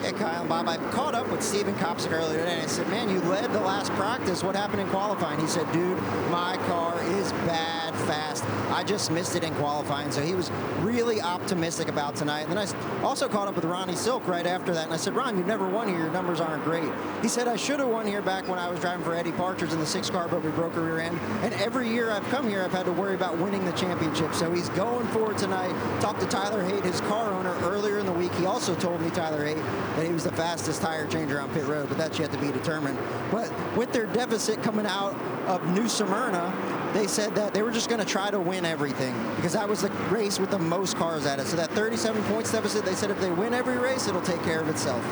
Hey, Kyle and Bob, I caught up with Steven Kopsick earlier today, and I said, man, you led the last practice. What happened in qualifying? He said, dude, my car is bad fast. I just missed it in qualifying. So he was really optimistic about tonight. And then I also caught up with Ronnie Silk right after that, and I said, Ron, you've never won here. Your numbers aren't great. He said, I should have won here back when I was driving for Eddie Partridge in the 6 car, but we broke a rear end. And every year I've come here, I've had to worry about winning the championship. So he's going for it tonight. Talked to Tyler Haight, his car owner, earlier in the week. He also told me, Tyler Haight, that he was the fastest tire changer on pit road, but that's yet to be determined. But with their deficit coming out of New Smyrna, they said that they were just going to try to win everything because that was the race with the most cars at it. So that 37 points deficit, they said if they win every race, it'll take care of itself.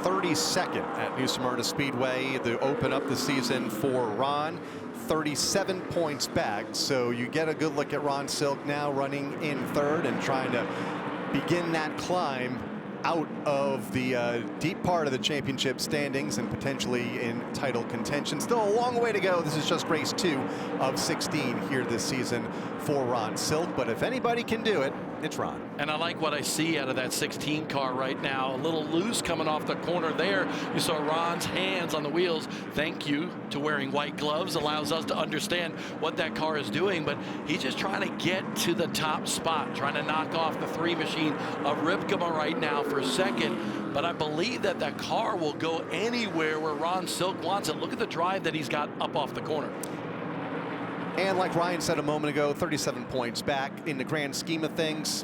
32nd at New Smyrna Speedway to open up the season for Ron. 37 points back, so you get a good look at Ron Silk now running in 3rd and trying to begin that climb out of the deep part of the championship standings and potentially in title contention. Still a long way to go. This is just race 2 of 16 here this season for Ron Silk, but if anybody can do it, it's Ron. And I like what I see out of that 16 car right now. A little loose coming off the corner there. You saw Ron's hands on the wheels. Thank you to wearing white gloves. Allows us to understand what that car is doing, but he's just trying to get to the top spot, trying to knock off the 3 machine of Ripkema right now for 2nd. But I believe that that car will go anywhere where Ron Silk wants it. Look at the drive that he's got up off the corner. And like Ryan said a moment ago, 37 points back in the grand scheme of things.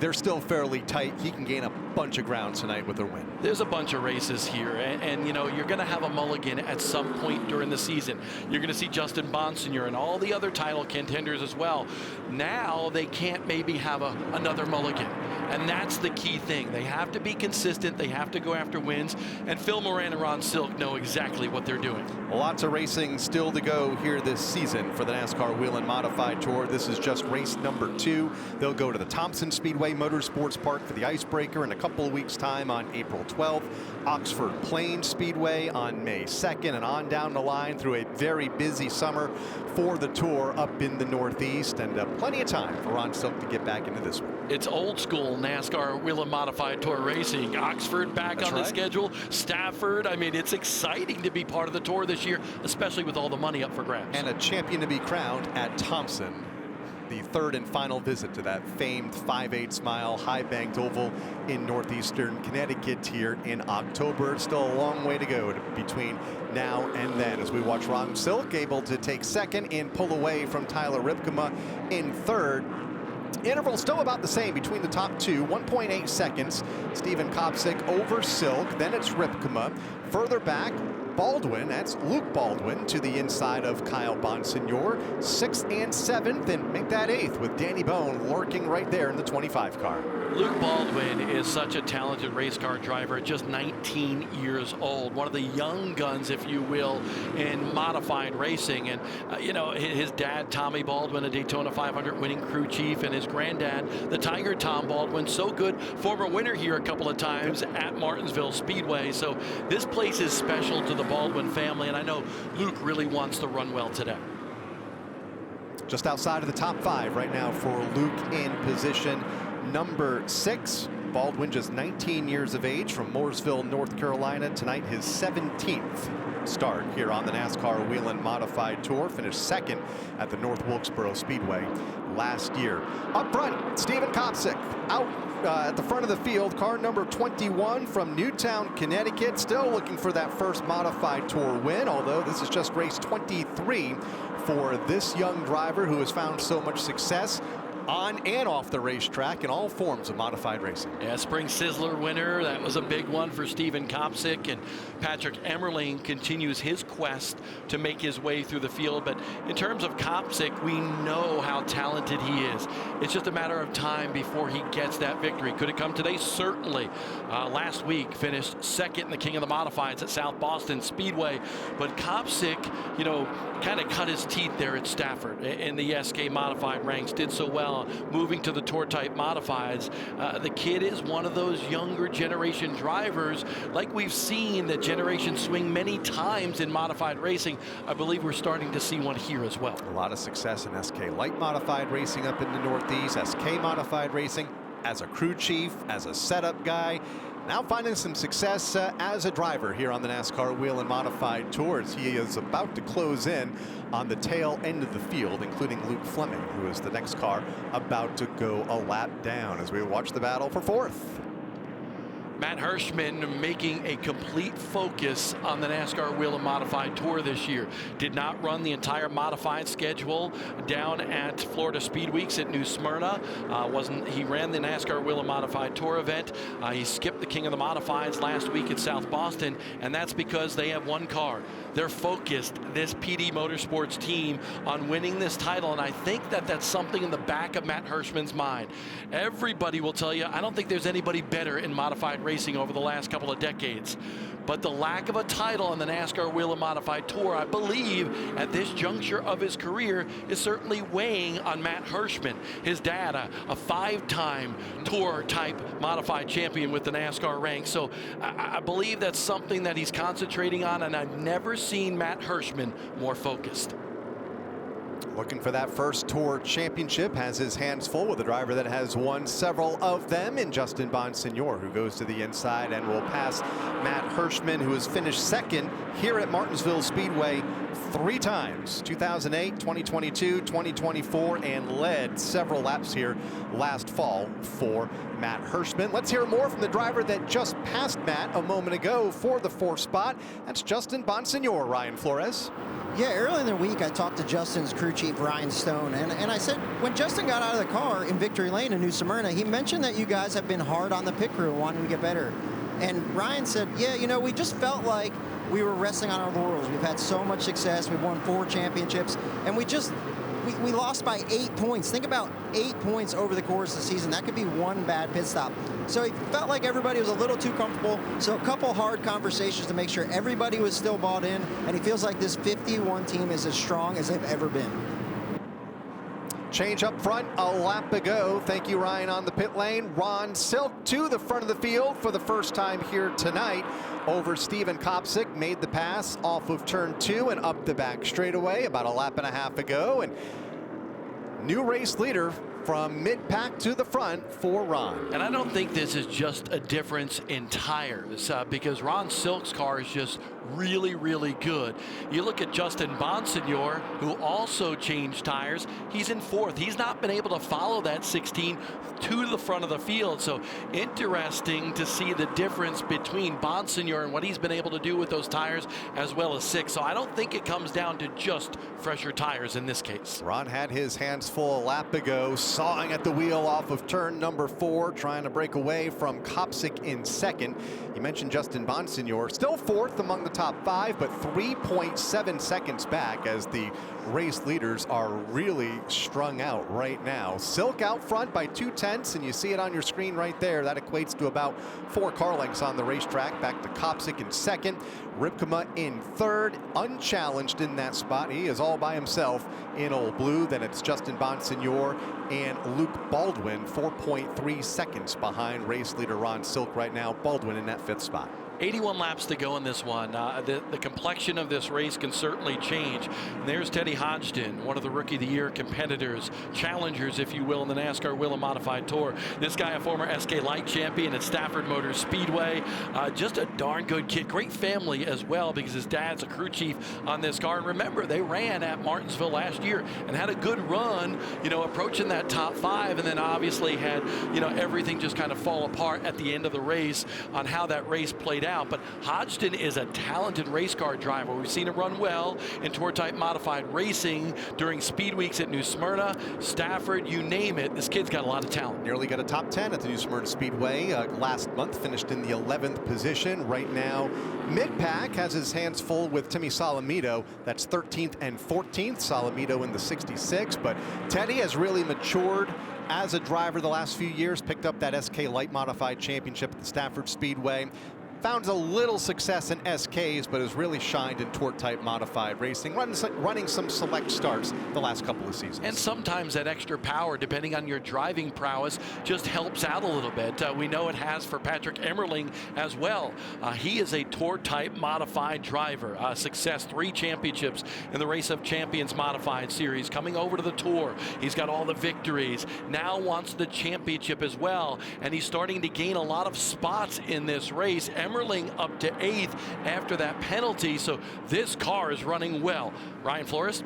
they're still fairly tight. He can gain a bunch of ground tonight with a win. There's a bunch of races here, and you know, you're going to have a mulligan at some point during the season. You're going to see Justin Bonsignor and all the other title contenders as well. Now they can't maybe have another mulligan, and that's the key thing. They have to be consistent. They have to go after wins, and Phil Moran and Ron Silk know exactly what they're doing. Lots of racing still to go here this season for the NASCAR Whelen Modified Tour. This is just race number 2. They'll go to the Thompson Speedway Motorsports Park for the Icebreaker in a couple of weeks' time on April 12th. Oxford Plains Speedway on May 2nd, and on down the line through a very busy summer for the tour up in the Northeast, and plenty of time for Ron Silk to get back into this one. It's old school NASCAR Whelen Modified Tour racing. Oxford back on the schedule. Stafford. I mean, it's exciting to be part of the tour this year, especially with all the money up for grabs. And a champion to be crowned at Thompson. The third and final visit to that famed 5/8 mile high banked oval in northeastern Connecticut here in October. Still a long way to go between now and then, as we watch Ron Silk able to take second and pull away from Tyler Ripkema in third. Interval still about the same between the top two, 1.8 seconds. Steven Kopsick over Silk, then it's Ripkema. Further back, Baldwin, that's Luke Baldwin to the inside of Kyle Bonsignor, 6th and 7th, and make that 8th with Danny Bone lurking right there in the 25 car. Luke Baldwin is such a talented race car driver, just 19 years old, one of the young guns, if you will, in modified racing. And you know, his dad, Tommy Baldwin, a Daytona 500 winning crew chief, and his granddad, the Tiger Tom Baldwin, so good, former winner here a couple of times at Martinsville Speedway. So this place is special to the Baldwin family, and I know Luke really wants to run well today. Just outside of the top 5 right now for Luke in position number 6. Baldwin, just 19 years of age, from Mooresville, North Carolina. Tonight, his 17th start here on the NASCAR Whelen Modified Tour. Finished second at the North Wilkesboro Speedway last year. Up front, Steven Kopsick out at the front of the field. Car number 21 from Newtown, Connecticut. Still looking for that first Modified Tour win, although this is just race 23 for this young driver who has found so much success on and off the racetrack in all forms of modified racing. Yeah, Spring Sizzler winner. That was a big one for Steven Kopsick, and Patrick Emmerling continues his quest to make his way through the field. But in terms of Kopsick, we know how talented he is. It's just a matter of time before he gets that victory. Could it come today? Certainly. Last week finished second in the King of the Modifieds at South Boston Speedway. But Kopsick, you know, kind of cut his teeth there at Stafford in the SK modified ranks, did so well moving to the tour type modifieds. The kid is one of those younger generation drivers, like we've seen that generation swing many times in modified racing. I believe we're starting to see one here as well. A lot of success in SK light modified racing up in the Northeast, SK modified racing as a crew chief, as a setup guy. Now finding some success as a driver here on the NASCAR Whelen Modified Tours. He is about to close in on the tail end of the field, including Luke Fleming, who is the next car about to go a lap down as we watch the battle for 4th. Matt Hirschman making a complete focus on the NASCAR Whelen Modified Tour this year. Did not run the entire modified schedule down at Florida Speed Weeks at New Smyrna. He ran the NASCAR Whelen Modified Tour event. He skipped the King of the Modifieds last week at South Boston, and that's because they have one car. They're focused, this PD Motorsports team, on winning this title, and I think that that's something in the back of Matt Hirschman's mind. Everybody will tell you, I don't think there's anybody better in modified racing over the last couple of decades. But the lack of a title on the NASCAR Whelen Modified Tour, I believe, at this juncture of his career, is certainly weighing on Matt Hirschman. His dad, a 5-time Tour-type modified champion with the NASCAR ranks. So I believe that's something that he's concentrating on, and I've never seen Matt Hirschman more focused. Looking for that first Tour championship, has his hands full with a driver that has won several of them in Justin Bonsignor, who goes to the inside and will pass Matt Hirschman, who has finished second here at Martinsville Speedway 3 times, 2008, 2022, 2024, and led several laps here last fall for Matt Hirschman. Let's hear more from the driver that just passed Matt a moment ago for the 4th spot. That's Justin Bonsignor, Ryan Flores. Yeah, early in the week, I talked to Justin's crew chief, Ryan Stone, and I said, when Justin got out of the car in Victory Lane in New Smyrna, he mentioned that you guys have been hard on the pit crew and wanting to get better. And Ryan said, yeah, you know, we just felt like we were resting on our laurels. We've had so much success. We've won 4 championships, and we lost by 8 points. Think about 8 points over the course of the season. That could be one bad pit stop. So he felt like everybody was a little too comfortable. So a couple hard conversations to make sure everybody was still bought in, and he feels like this 51 team is as strong as they've ever been. Change up front, a lap to go. Thank you, Ryan, on the pit lane. Ron Silk to the front of the field for the first time here tonight over Steven Kopsick. Made the pass off of turn 2 and up the back straightaway about a lap and a half ago. And new race leader from mid-pack to the front for Ron. And I don't think this is just a difference in tires because Ron Silk's car is just really, really good. You look at Justin Bonsignor, who also changed tires. He's in 4th. He's not been able to follow that 16 to the front of the field. So interesting to see the difference between Bonsignor and what he's been able to do with those tires, as well as 6. So I don't think it comes down to just fresher tires in this case. Ron had his hands full a lap ago, sawing at the wheel off of turn number 4, trying to break away from Kopsick in 2nd. You mentioned Justin Bonsignor, still 4th among the top 5, but 3.7 seconds back as the race leaders are really strung out right now. Silk out front by 2/10, and you see it on your screen right there. That equates to about 4 car lengths on the racetrack. Back to Kopsick in 2nd, Ripkema in 3rd, unchallenged in that spot. He is all by himself in old blue. Then it's Justin Bonsignor and Luke Baldwin, 4.3 seconds behind race leader Ron Silk right now. Baldwin in that 5th spot. 81 laps to go in this one. The complexion of this race can certainly change. And there's Teddy Hodgson, one of the Rookie of the Year competitors, challengers, if you will, in the NASCAR Whelen Modified Tour. This guy, a former SK Light champion at Stafford Motor Speedway. Just a darn good kid. Great family as well, because his dad's a crew chief on this car. And remember, they ran at Martinsville last year and had a good run, you know, approaching that top 5, and then obviously had, you know, everything just kind of fall apart at the end of the race on how that race played out. But Hodgson is a talented race car driver. We've seen him run well in Tour Type Modified racing during speed weeks at New Smyrna, Stafford, you name it. This kid's got a lot of talent. Nearly got a top 10 at the New Smyrna Speedway last month, finished in the 11th position. Right now, mid-pack has his hands full with Timmy Solomito. That's 13th and 14th. Solomito in the 66, but Teddy has really matured as a driver the last few years. Picked up that SK Light Modified Championship at the Stafford Speedway. Found a little success in SKs, but has really shined in Tour Type Modified racing, running some select starts the last couple of seasons. And sometimes that extra power, depending on your driving prowess, just helps out a little bit. We know it has for Patrick Emmerling as well. He is a Tour Type Modified driver. Success, 3 championships in the Race of Champions Modified Series. Coming over to the Tour, he's got all the victories. Now wants the championship as well, and he's starting to gain a lot of spots in this race. Emmerling up to 8th after that penalty, so this car is running well. Ryan Flores?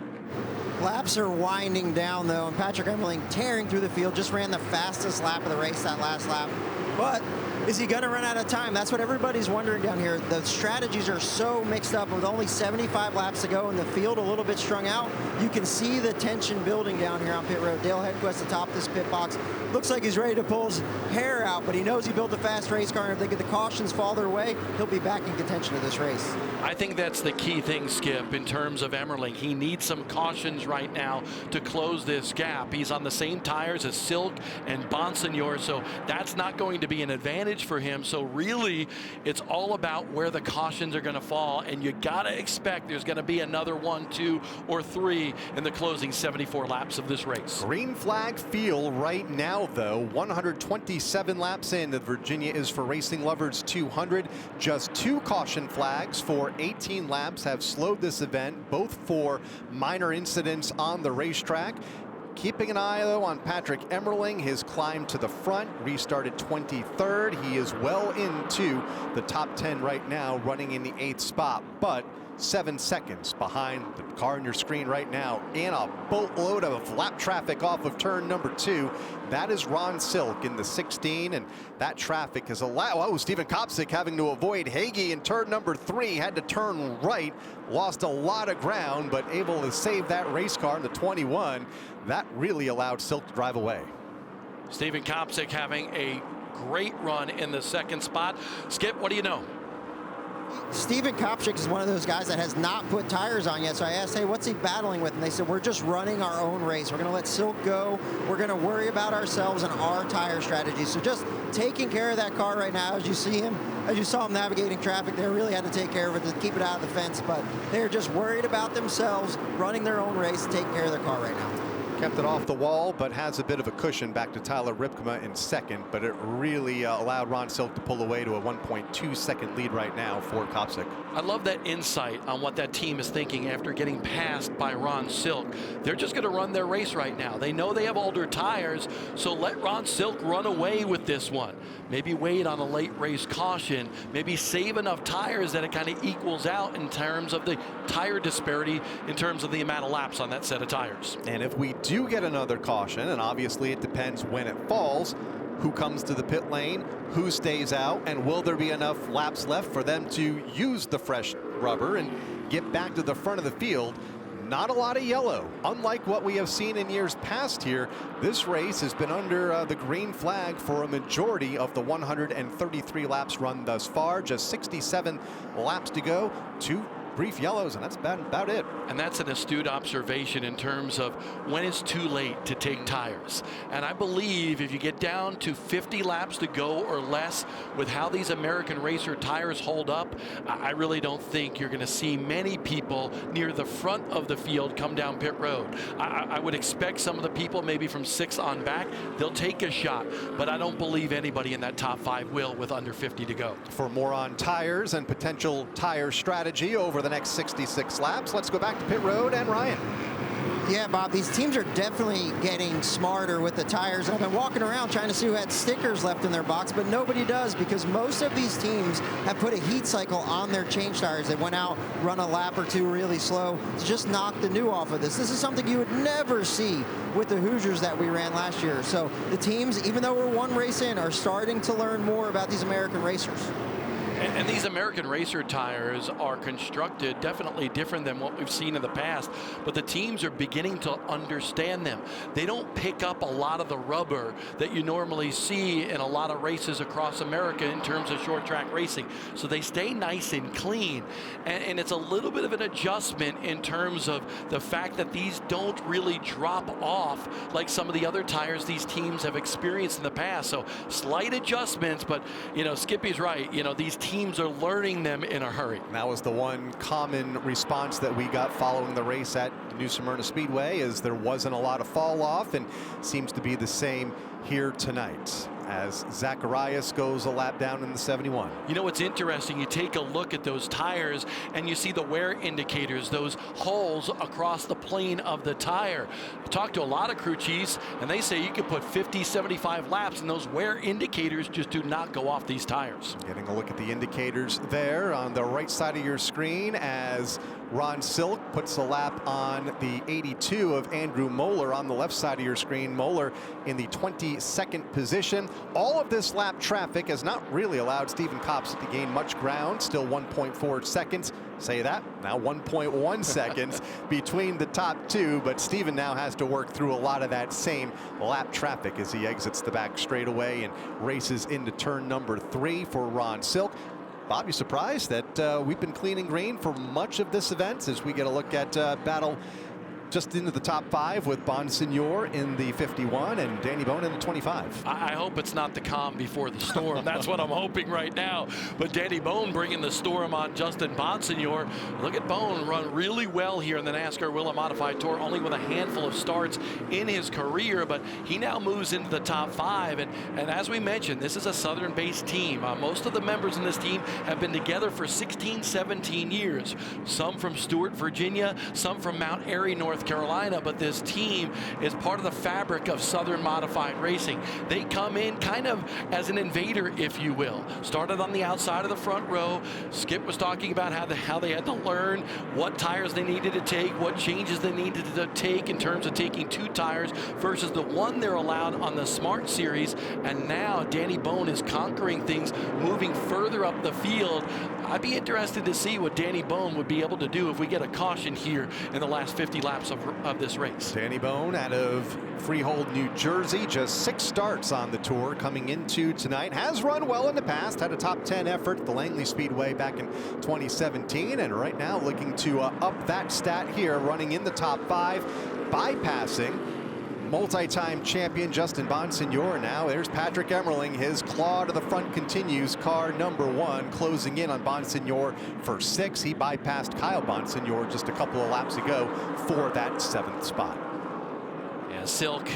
Laps are winding down, though, and Patrick Emmerling tearing through the field, just ran the fastest lap of the race that last lap. But is he going to run out of time? That's what everybody's wondering down here. The strategies are so mixed up. With only 75 laps to go and the field a little bit strung out, you can see the tension building down here on pit road. Dale Hedquist atop this pit box. Looks like he's ready to pull his hair out, but he knows he built a fast race car, and if they get the cautions fall their way, he'll be back in contention of this race. I think that's the key thing, Skip, in terms of Emmerling. He needs some cautions right now to close this gap. He's on the same tires as Silk and Bonsignor, so that's not going to be an advantage for him. So really, it's all about where the cautions are going to fall, and you got to expect there's going to be another 1, 2, or 3 in the closing 74 laps of this race. Green flag feel right now, though. 127 laps in. The Virginia is for Racing Lovers 200. Just 2 caution flags for 18 laps have slowed this event, both for minor incidents on the racetrack. Keeping an eye, though, on Patrick Emmerling. His climb to the front restarted 23rd. He is well into the top 10 right now, running in the 8th spot. But 7 seconds behind the car on your screen right now, and a boatload of lap traffic off of turn number 2. That is Ron Silk in the 16, and that traffic has allowed, oh, Steven Kopsik having to avoid Hagee in turn number 3, had to turn right, lost a lot of ground, but able to save that race car in the 21. That really allowed Silk to drive away. Steven Kopsik having a great run in the 2nd spot. Skip, what do you know? Steven Kopsik is one of those guys that has not put tires on yet. So I asked, hey, what's he battling with? And they said, we're just running our own race. We're going to let Silk go. We're going to worry about ourselves and our tire strategy. So just taking care of that car right now. As you saw him navigating traffic, they really had to take care of it to keep it out of the fence. But they're just worried about themselves, running their own race, taking care of their car right now. Kept it off the wall, but has a bit of a cushion back to Tyler Ripkema in 2nd, but it really allowed Ron Silk to pull away to a 1.2 second lead right now for Kopsik. I love that insight on what that team is thinking after getting passed by Ron Silk. They're just going to run their race right now. They know they have older tires, so let Ron Silk run away with this one. Maybe wait on a late race caution, maybe save enough tires that it kind of equals out in terms of the tire disparity, in terms of the amount of laps on that set of tires. And if we do get another caution, and obviously it depends when it falls, who comes to the pit lane, who stays out, and will there be enough laps left for them to use the fresh rubber and get back to the front of the field? Not a lot of yellow. Unlike what we have seen in years past here, this race has been under the green flag for a majority of the 133 laps run thus far. Just 67 laps to go. 2 brief yellows, and that's about it. And that's an astute observation in terms of when it's too late to take tires. And I believe if you get down to 50 laps to go or less with how these American racer tires hold up, I really don't think you're going to see many people near the front of the field come down pit road. I would expect some of the people maybe from 6 on back, they'll take a shot, but I don't believe anybody in that top 5 will with under 50 to go. For more on tires and potential tire strategy over the next 66 laps, let's go back to pit road and Ryan. Yeah, Bob, these teams are definitely getting smarter with the tires. I've been walking around trying to see who had stickers left in their box, but nobody does, because most of these teams have put a heat cycle on their change tires. They went out, run a lap or 2 really slow to just knock the new off of this. This is something you would never see with the Hoosiers that we ran last year. So the teams, even though we're 1 race in, are starting to learn more about these American racers. And these American racer tires are constructed definitely different than what we've seen in the past, but the teams are beginning to understand them. They don't pick up a lot of the rubber that you normally see in a lot of races across America in terms of short track racing. So they stay nice and clean. And it's a little bit of an adjustment in terms of the fact that these don't really drop off like some of the other tires these teams have experienced in the past. So slight adjustments, but you know, Skippy's right. You know, these teams are learning them in a hurry. That was the one common response that we got following the race at New Smyrna Speedway, is there wasn't a lot of fall off, and seems to be the same here tonight as Zacharias goes a lap down in the 71. You know what's interesting, you take a look at those tires and you see the wear indicators, those holes across the plane of the tire. I talked to a lot of crew chiefs and they say you can put 50, 75 laps and those wear indicators just do not go off these tires. Getting a look at the indicators there on the right side of your screen as Ron Silk puts a lap on the 82 of Andrew Moeller on the left side of your screen. Moeller in the 22nd position. All of this lap traffic has not really allowed Steven Kopsik to gain much ground. Still 1.4 seconds. Say that, now 1.1 seconds between the top 2, but Steven now has to work through a lot of that same lap traffic as he exits the back straightaway and races into turn number 3 for Ron Silk. Bob, you surprised that we've been cleaning green for much of this event as we get a look at battle just into the top 5 with Bonsignor in the 51 and Danny Bone in the 25. I hope it's not the calm before the storm. That's what I'm hoping right now. But Danny Bone bringing the storm on Justin Bonsignor. Look at Bone run really well here in the NASCAR Whelen Modified Tour, only with a handful of starts in his career, but he now moves into the top 5. And as we mentioned, this is a Southern-based team. Most of the members in this team have been together for 16, 17 years. Some from Stuart, Virginia, some from Mount Airy, North North Carolina, but this team is part of the fabric of Southern Modified Racing. They come in kind of as an invader, if you will. Started on the outside of the front row. Skip was talking about how they had to learn what tires they needed to take, what changes they needed to take in terms of taking 2 tires versus the one they're allowed on the Smart Series. And now Danny Bone is conquering things, moving further up the field. I'd be interested to see what Danny Bone would be able to do if we get a caution here in the last 50 laps of this race. Danny Bone out of Freehold, New Jersey, just 6 starts on the tour coming into tonight. Has run well in the past, had a top 10 effort at the Langley Speedway back in 2017, and right now looking to up that stat here, running in the top 5, bypassing multi-time champion Justin Bonsignor. Now there's Patrick Emmerling. His claw to the front continues. Car number 1 closing in on Bonsignor for 6. He bypassed Kyle Bonsignor just a couple of laps ago for that 7th spot. Yeah, Silk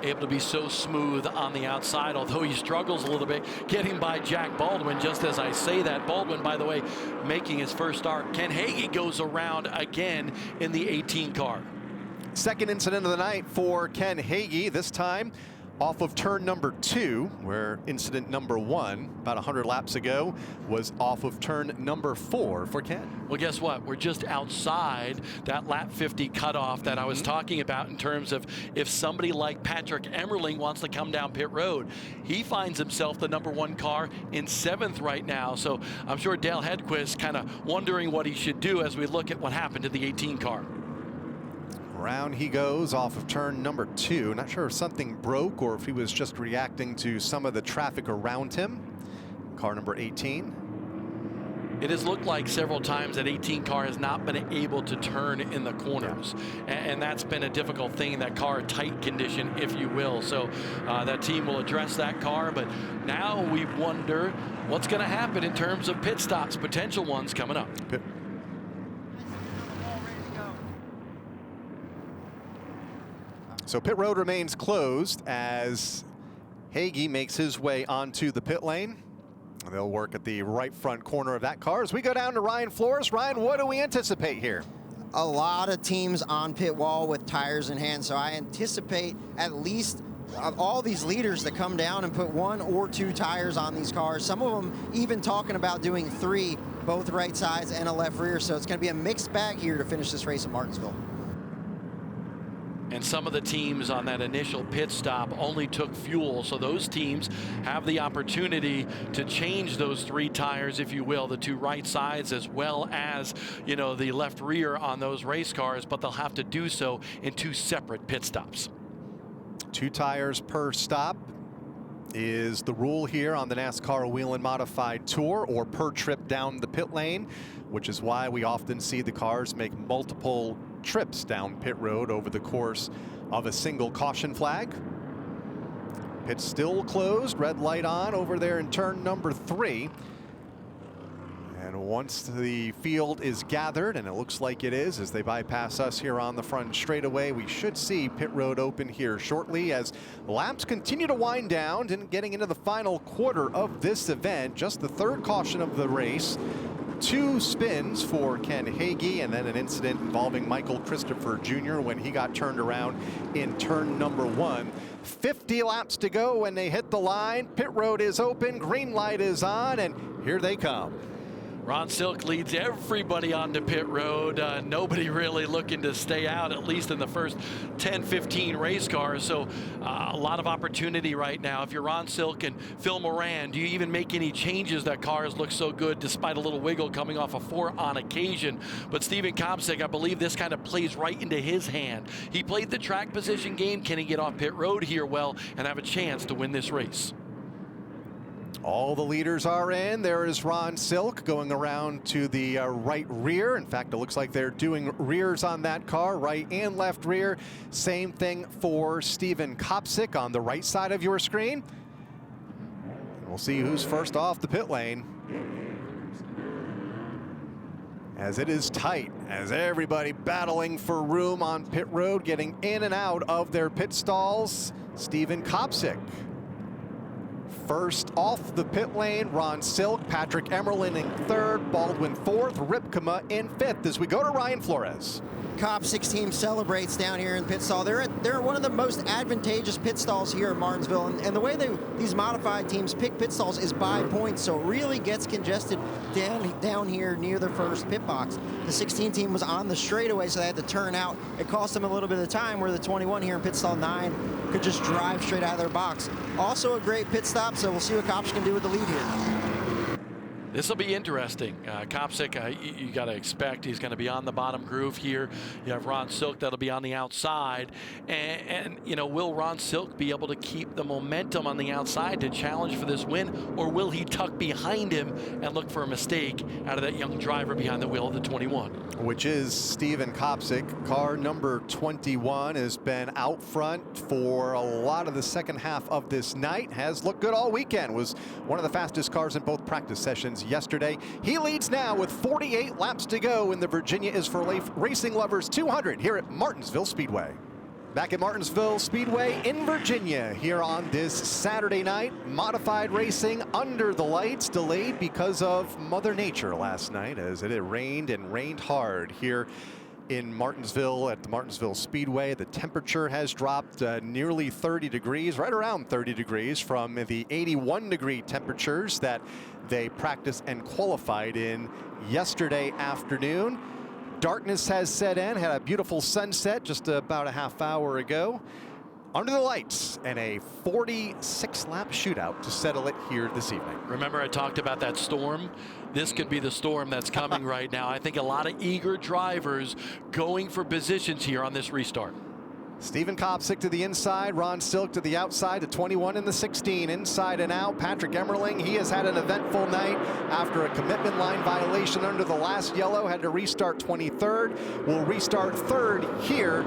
able to be so smooth on the outside, although he struggles a little bit getting by Jack Baldwin. Just as I say that, Baldwin, by the way, making his first start. Ken Hagee goes around again in the 18 car. Second incident of the night for Ken Hagee, this time off of turn number 2, where incident number 1, about 100 laps ago, was off of turn number 4 for Ken. Well, guess what? We're just outside that lap 50 cutoff that I was talking about in terms of if somebody like Patrick Emmerling wants to come down pit road. He finds himself the number 1 car in 7th right now. So I'm sure Dale Hedquist kind of wondering what he should do as we look at what happened to the 18 car. Around he goes off of turn number 2. Not sure if something broke or if he was just reacting to some of the traffic around him. Car number 18. It has looked like several times that 18 car has not been able to turn in the corners. Yeah. And that's been a difficult thing, that car tight condition, if you will. So that team will address that car. But now we wonder what's going to happen in terms of pit stops, potential ones coming up. So pit road remains closed as Hagee makes his way onto the pit lane. They'll work at the right front corner of that car as we go down to Ryan Flores. Ryan, what do we anticipate here? A lot of teams on pit wall with tires in hand, so I anticipate at least all these leaders that come down and put 1 or 2 tires on these cars. Some of them even talking about doing 3, both right sides and a left rear. So it's going to be a mixed bag here to finish this race in Martinsville. And some of the teams on that initial pit stop only took fuel, so those teams have the opportunity to change those 3 tires, if you will, the 2 right sides as well as, you know, the left rear on those race cars, but they'll have to do so in 2 separate pit stops. 2 tires per stop is the rule here on the NASCAR Whelen Modified Tour, or per trip down the pit lane, which is why we often see the cars make multiple trips down pit road over the course of a single caution flag. Pit's still closed, red light on over there in turn number 3. And once the field is gathered, and it looks like it is as they bypass us here on the front straightaway, we should see pit road open here shortly as laps continue to wind down and getting into the final quarter of this event. Just the 3rd caution of the race. 2 spins for Ken Hagee, and then an incident involving Michael Christopher Jr. when he got turned around in turn number 1. 50 laps to go when they hit the line. Pit road is open, green light is on, and here they come. Ron Silk leads everybody onto pit road. Nobody really looking to stay out, at least in the first 10, 15 race cars. So a lot of opportunity right now. If you're Ron Silk and Phil Moran, do you even make any changes? That cars look so good despite a little wiggle coming off a 4 on occasion. But Steven Kopsik, I believe this kind of plays right into his hand. He played the track position game. Can he get off pit road here well and have a chance to win this race? All the leaders are in. There is Ron Silk going around to the right rear. In fact, it looks like they're doing rears on that car, right and left rear. Same thing for Steven Kopsik on the right side of your screen. We'll see who's first off the pit lane. As it is tight, as everybody battling for room on pit road, getting in and out of their pit stalls. Steven Kopsik First off the pit lane, Ron Silk, Patrick Emerlin in third, Baldwin fourth, Ripkema in fifth as we go to Ryan Flores. Cop6 team celebrates down here in pit stall. They're one of the most advantageous pit stalls here in Martinsville, and the way these modified teams pick pit stalls is by points, so it really gets congested down here near the first pit box. The 16 team was on the straightaway, so they had to turn out. It cost them a little bit of time, where the 21 here in pit stall 9 could just drive straight out of their box. Also a great pit stop, so we'll see what Cops can do with the lead here. This will be interesting. Kopsick, you got to expect he's going to be on the bottom groove here. You have Ron Silk that'll be on the outside. And you know, will Ron Silk be able to keep the momentum on the outside to challenge for this win? Or will he tuck behind him and look for a mistake out of that young driver behind the wheel of the 21? Which is Steven Kopsick. Car number 21 has been out front for a lot of the second half of this night. Has looked good all weekend. Was one of the fastest cars in both practice sessions yesterday. He leads now with 48 laps to go in the Virginia is for Racing Lovers 200 here at Martinsville Speedway. Back at Martinsville Speedway in Virginia here on this Saturday night. Modified racing under the lights, delayed because of Mother Nature last night as it had rained and rained hard here in Martinsville at the Martinsville Speedway. The temperature has dropped nearly 30 degrees, right around 30 degrees from the 81-degree temperatures that they practiced and qualified in yesterday afternoon. Darkness has set in, had a beautiful sunset just about a half hour ago. Under the lights and a 46-lap shootout to settle it here this evening. Remember I talked about that storm? This could be the storm that's coming right now. I think a lot of eager drivers going for positions here on this restart. Steven Kopsick to the inside, Ron Silk to the outside, the 21 and the 16 inside and out. Patrick Emerling, he has had an eventful night after a commitment line violation under the last yellow, had to restart 23rd, will restart third here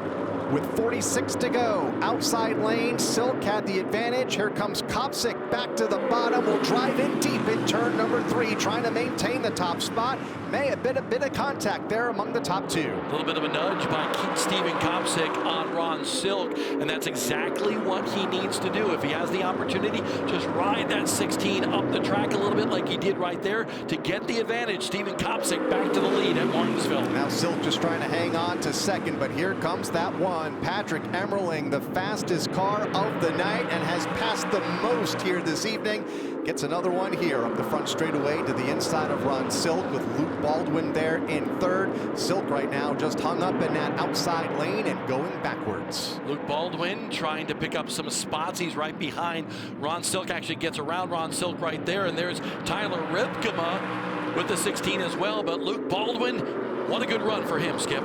with 46 to go. Outside lane, Silk had the advantage. Here comes Kopsick back to the bottom, will drive in deep in turn number 3, trying to maintain the top spot. May have been a bit of contact there among the top 2. A little bit of a nudge by Steven Kopsick on Ron Silk, and that's exactly what he needs to do. If he has the opportunity, just ride that 16 up the track a little bit like he did right there to get the advantage. Steven Kopsick back to the lead at Martinsville. Now Silk just trying to hang on to second, but here comes that one. Patrick Emerling, the fastest car of the night and has passed the most here this evening. Gets another one here up the front straightaway to the inside of Ron Silk with Luke Baldwin there in third. Silk right now just hung up in that outside lane and going backwards. Luke Baldwin trying to pick up some spots. He's right behind Ron Silk, actually gets around Ron Silk right there, and there's Tyler Ripkema with the 16 as well. But Luke Baldwin, what a good run for him, Skip.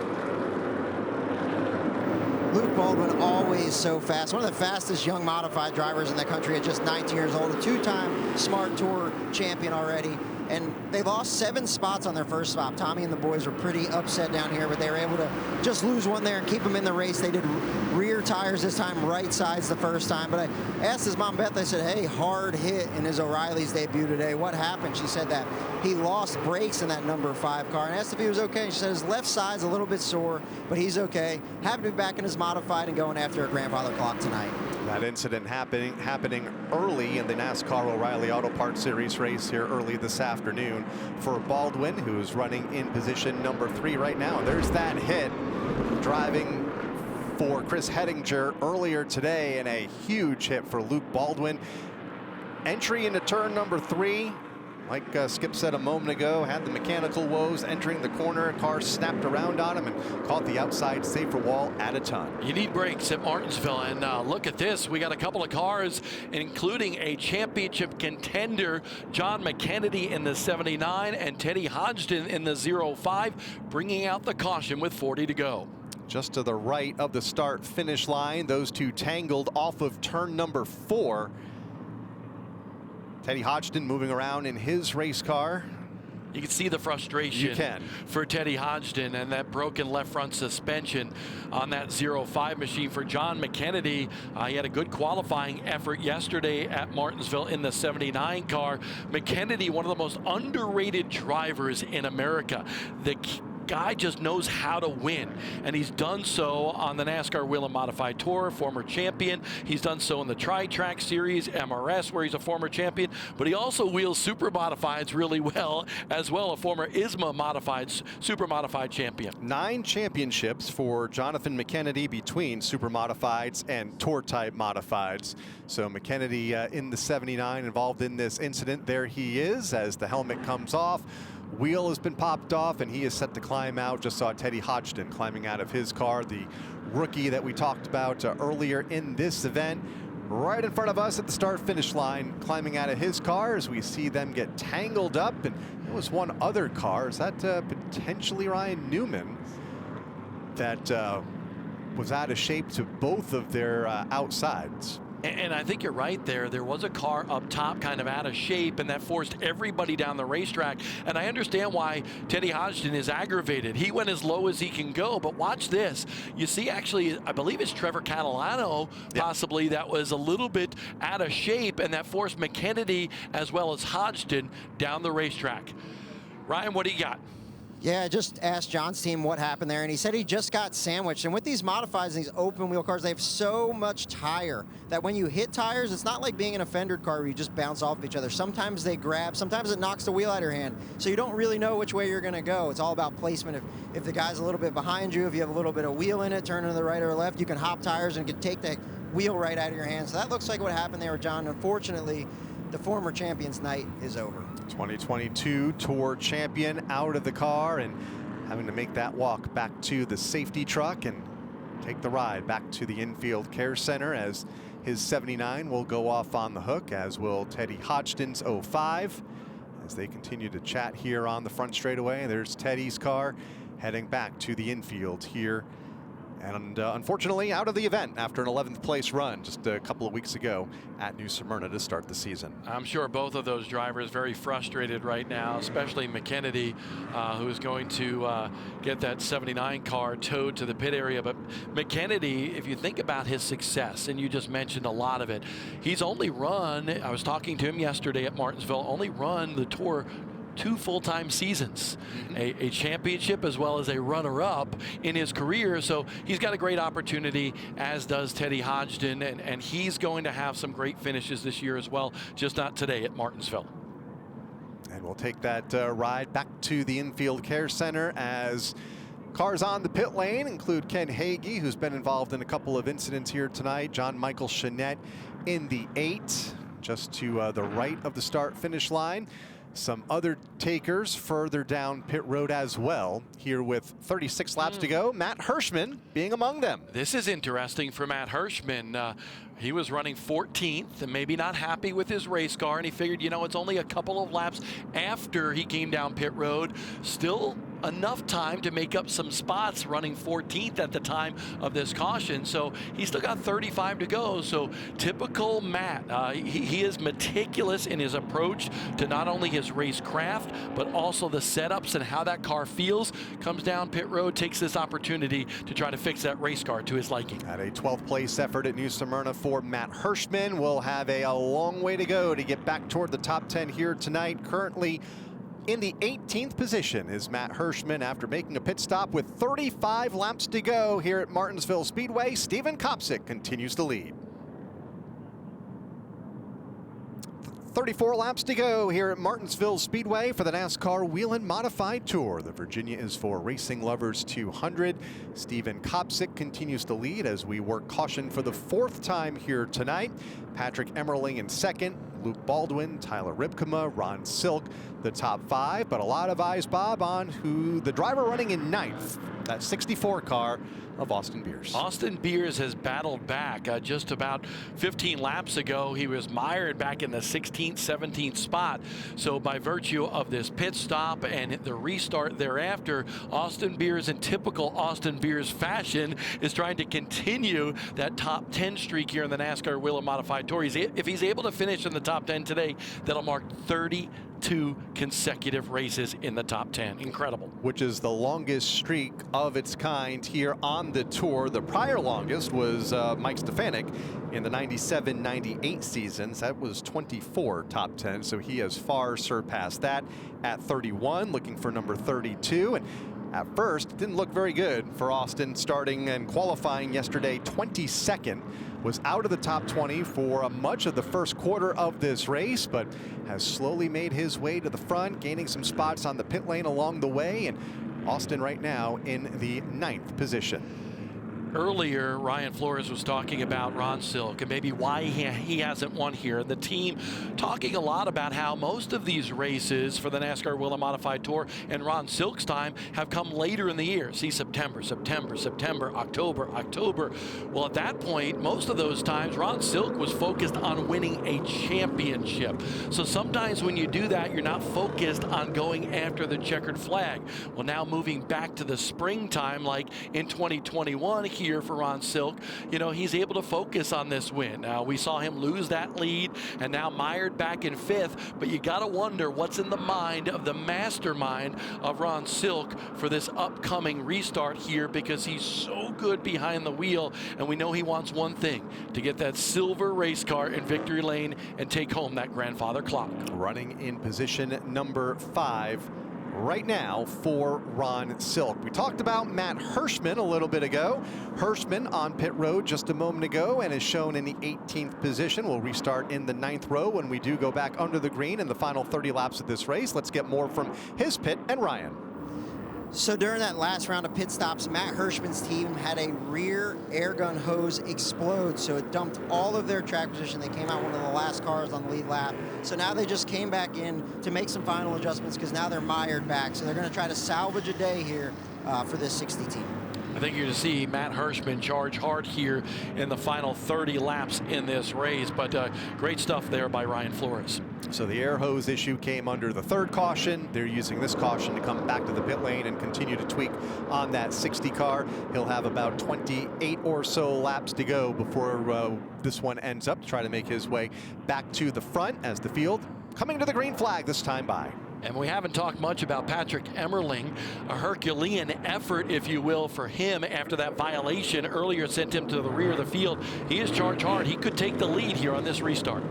Luke Baldwin, always so fast. One of the fastest young modified drivers in the country at just 19 years old. A two-time Smart Tour champion already. And they lost 7 spots on their first stop. Tommy and the boys were pretty upset down here, but they were able to just lose one there and keep them in the race. They did rear tires this time, right sides the first time. But I asked his mom, Beth, I said, hey, hard hit in his O'Reilly's debut today. What happened? She said that he lost brakes in that number 5 car. And I asked if he was okay. She said his left side's a little bit sore, but he's okay. Happy to be back in his modified and going after a grandfather clock tonight. That incident happening early in the NASCAR O'Reilly Auto Parts Series race here early this afternoon for Baldwin, who's running in position number 3 right now. There's that hit driving for Chris Hettinger earlier today, and a huge hit for Luke Baldwin. Entry into turn number 3. Like Skip said a moment ago, had the mechanical woes entering the corner. Car snapped around on him and caught the outside safer wall at a ton. You need brakes at Martinsville, and look at this. We got a couple of cars, including a championship contender, John McKennedy in the 79 and Teddy Hodgson in the 05, bringing out the caution with 40 to go. Just to the right of the start-finish line, those two tangled off of turn number 4. Teddy Hodgson moving around in his race car. You can see the frustration for Teddy Hodgson and that broken left front suspension on that 05 machine. For John McKennedy, he had a good qualifying effort yesterday at Martinsville in the 79 car. McKennedy, one of the most underrated drivers in America. The guy just knows how to win, and he's done so on the NASCAR Whelen Modified Tour, former champion. He's done so in the Tri-Track Series, MRS, where he's a former champion, but he also wheels super modifieds really well as well, a former ISMA modified, super modified champion. 9 championships for Jonathan McKennedy between super modifieds and tour type modifieds. So McKennedy in the 79 involved in this incident. There he is as the helmet comes off. Wheel has been popped off and he is set to climb out. Just saw Teddy Hodgson climbing out of his car, the rookie that we talked about earlier in this event. Right in front of us at the start-finish line, climbing out of his car as we see them get tangled up. And there was one other car. Is that potentially Ryan Newman that was out of shape to both of their outsides? And I think you're right there. There was a car up top kind of out of shape, and that forced everybody down the racetrack. And I understand why Teddy Hodgson is aggravated. He went as low as he can go, but watch this. You see, actually, I believe it's Trevor Catalano, possibly, that was a little bit out of shape, and that forced McKennedy as well as Hodgson down the racetrack. Ryan, what do you got? Yeah, I just asked John's team what happened there, and he said he just got sandwiched. And with these modifieds and these open wheel cars, they have so much tire that when you hit tires, it's not like being in a fendered car where you just bounce off each other. Sometimes they grab, sometimes it knocks the wheel out of your hand. So you don't really know which way you're going to go. It's all about placement. If the guy's a little bit behind you, if you have a little bit of wheel in it, turn to the right or left, you can hop tires and can take the wheel right out of your hand. So that looks like what happened there with John. Unfortunately, the former champion's night is over. 2022 Tour champion out of the car and having to make that walk back to the safety truck and take the ride back to the infield care center as his 79 will go off on the hook, as will Teddy Hodgson's 05. As they continue to chat here on the front straightaway, there's Teddy's car heading back to the infield here. And unfortunately out of the event after an 11th place run just a couple of weeks ago at New Smyrna to start the season. I'm sure both of those drivers very frustrated right now, especially McKennedy, who's going to get that 79 car towed to the pit area. But McKennedy, if you think about his success, and you just mentioned a lot of it, he's only run, I was talking to him yesterday at Martinsville, only run the Tour 2 full-time seasons, a championship as well as a runner-up in his career. So he's got a great opportunity, as does Teddy Hodgson, and he's going to have some great finishes this year as well, just not today at Martinsville. And we'll take that ride back to the infield care center as cars on the pit lane include Ken Hagee, who's been involved in a couple of incidents here tonight. John Michael Chanette in the 8, just to the right of the start-finish line. Some other takers further down pit road as well. Here with 36 laps to go, Matt Hirschman being among them. This is interesting for Matt Hirschman. He was running 14th and maybe not happy with his race car, and he figured, you know, it's only a couple of laps after he came down pit road. Still enough time to make up some spots, running 14th at the time of this caution. So he's still got 35 to go. So typical Matt, he is meticulous in his approach to not only his race craft, but also the setups and how that car feels. Comes down pit road, takes this opportunity to try to fix that race car to his liking. At a 12th place effort at New Smyrna for Matt Hirschman. Will have a long way to go to get back toward the top 10 here tonight. Currently in the 18th position is Matt Hirschman after making a pit stop with 35 laps to go here at Martinsville Speedway. Steven Kopsick continues to lead. 34 laps to go here at Martinsville Speedway for the NASCAR Whelen Modified Tour. The Virginia is for Racing Lovers 200. Steven Kopsick continues to lead as we work caution for the 4th time here tonight. Patrick Emmerling in 2nd, Luke Baldwin, Tyler Ribkema, Ron Silk, the top 5, but a lot of eyes, Bob, on who the driver running in 9th, that 64 car of Austin Beers. Austin Beers has battled back. Just about 15 laps ago, he was mired back in the 16th, 17th spot. So by virtue of this pit stop and the restart thereafter, Austin Beers, in typical Austin Beers fashion, is trying to continue that top 10 streak here in the NASCAR Whelen Modified Tour. If he's able to finish in the top 10 today, that'll mark 32 consecutive races in the top 10. Incredible. Which is the longest streak of its kind here on the tour. The prior longest was Mike Stefanik in the 97-98 seasons. That was 24 top 10, so he has far surpassed that at 31, looking for number 32. And At first, didn't look very good for Austin, starting and qualifying yesterday 22nd. Was out of the top 20 for much of the first quarter of this race, but has slowly made his way to the front, gaining some spots on the pit lane along the way. And Austin right now in the 9th position. Earlier, Ryan Flores was talking about Ron Silk and maybe why he hasn't won here. The team talking a lot about how most of these races for the NASCAR Whelen Modified Tour and Ron Silk's time have come later in the year. See, September, October. Well, at that point, most of those times, Ron Silk was focused on winning a championship. So sometimes when you do that, you're not focused on going after the checkered flag. Well, now moving back to the springtime, like in 2021, here for Ron Silk, you know, he's able to focus on this win. Now, we saw him lose that lead and now mired back in 5th, but you got to wonder what's in the mind of the mastermind of Ron Silk for this upcoming restart here, because he's so good behind the wheel, and we know he wants one thing: to get that silver race car in victory lane and take home that grandfather clock. Running in position number 5 right now for Ron Silk. We talked about Matt Hirschman a little bit ago. Hirschman on pit road just a moment ago and is shown in the 18th position. We'll restart in the 9th row when we do go back under the green in the final 30 laps of this race. Let's get more from his pit and Ryan. So during that last round of pit stops, Matt Hirschman's team had a rear air gun hose explode, so it dumped all of their track position. They came out one of the last cars on the lead lap. So now they just came back in to make some final adjustments, because now they're mired back. So they're going to try to salvage a day here for this 60 team. I think you're going to see Matt Hirschman charge hard here in the final 30 laps in this race, but great stuff there by Ryan Flores. So the air hose issue came under the 3rd caution. They're using this caution to come back to the pit lane and continue to tweak on that 60 car. He'll have about 28 or so laps to go before this one ends up, to try to make his way back to the front as the field coming to the green flag this time by. And we haven't talked much about Patrick Emmerling. A Herculean effort, if you will, for him after that violation earlier sent him to the rear of the field. He is charged hard. He could take the lead here on this restart.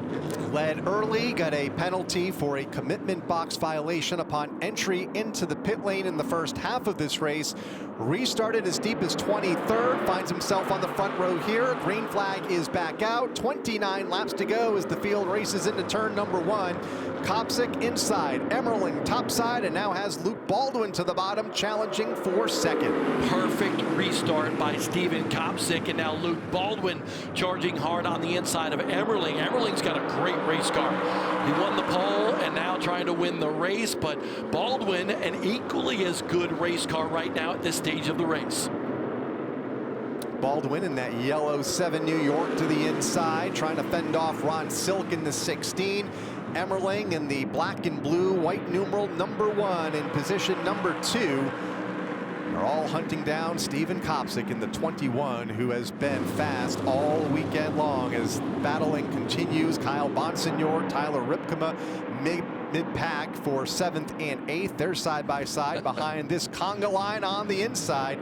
Led early, got a penalty for a commitment box violation upon entry into the pit lane in the first half of this race. Restarted as deep as 23rd, finds himself on the front row here. Green flag is back out. 29 laps to go as the field races into turn number 1. Kopsick inside, Emmerling topside, and now has Luke Baldwin to the bottom, challenging for 2nd. Perfect restart by Steven Kopsick, and now Luke Baldwin charging hard on the inside of Emmerling. Emmerling's got a great race car. He won the pole and now trying to win the race, but Baldwin, an equally as good race car right now at this stage of the race. Baldwin in that yellow 7 New York to the inside, trying to fend off Ron Silk in the 16. Emmerling in the black and blue white numeral number 1 in position number 2. They're all hunting down Steven Kopsick in the 21, who has been fast all weekend long as battling continues. Kyle Bonsignor, Tyler Ripkema mid-pack for 7th and 8th. They're side by side behind this conga line on the inside,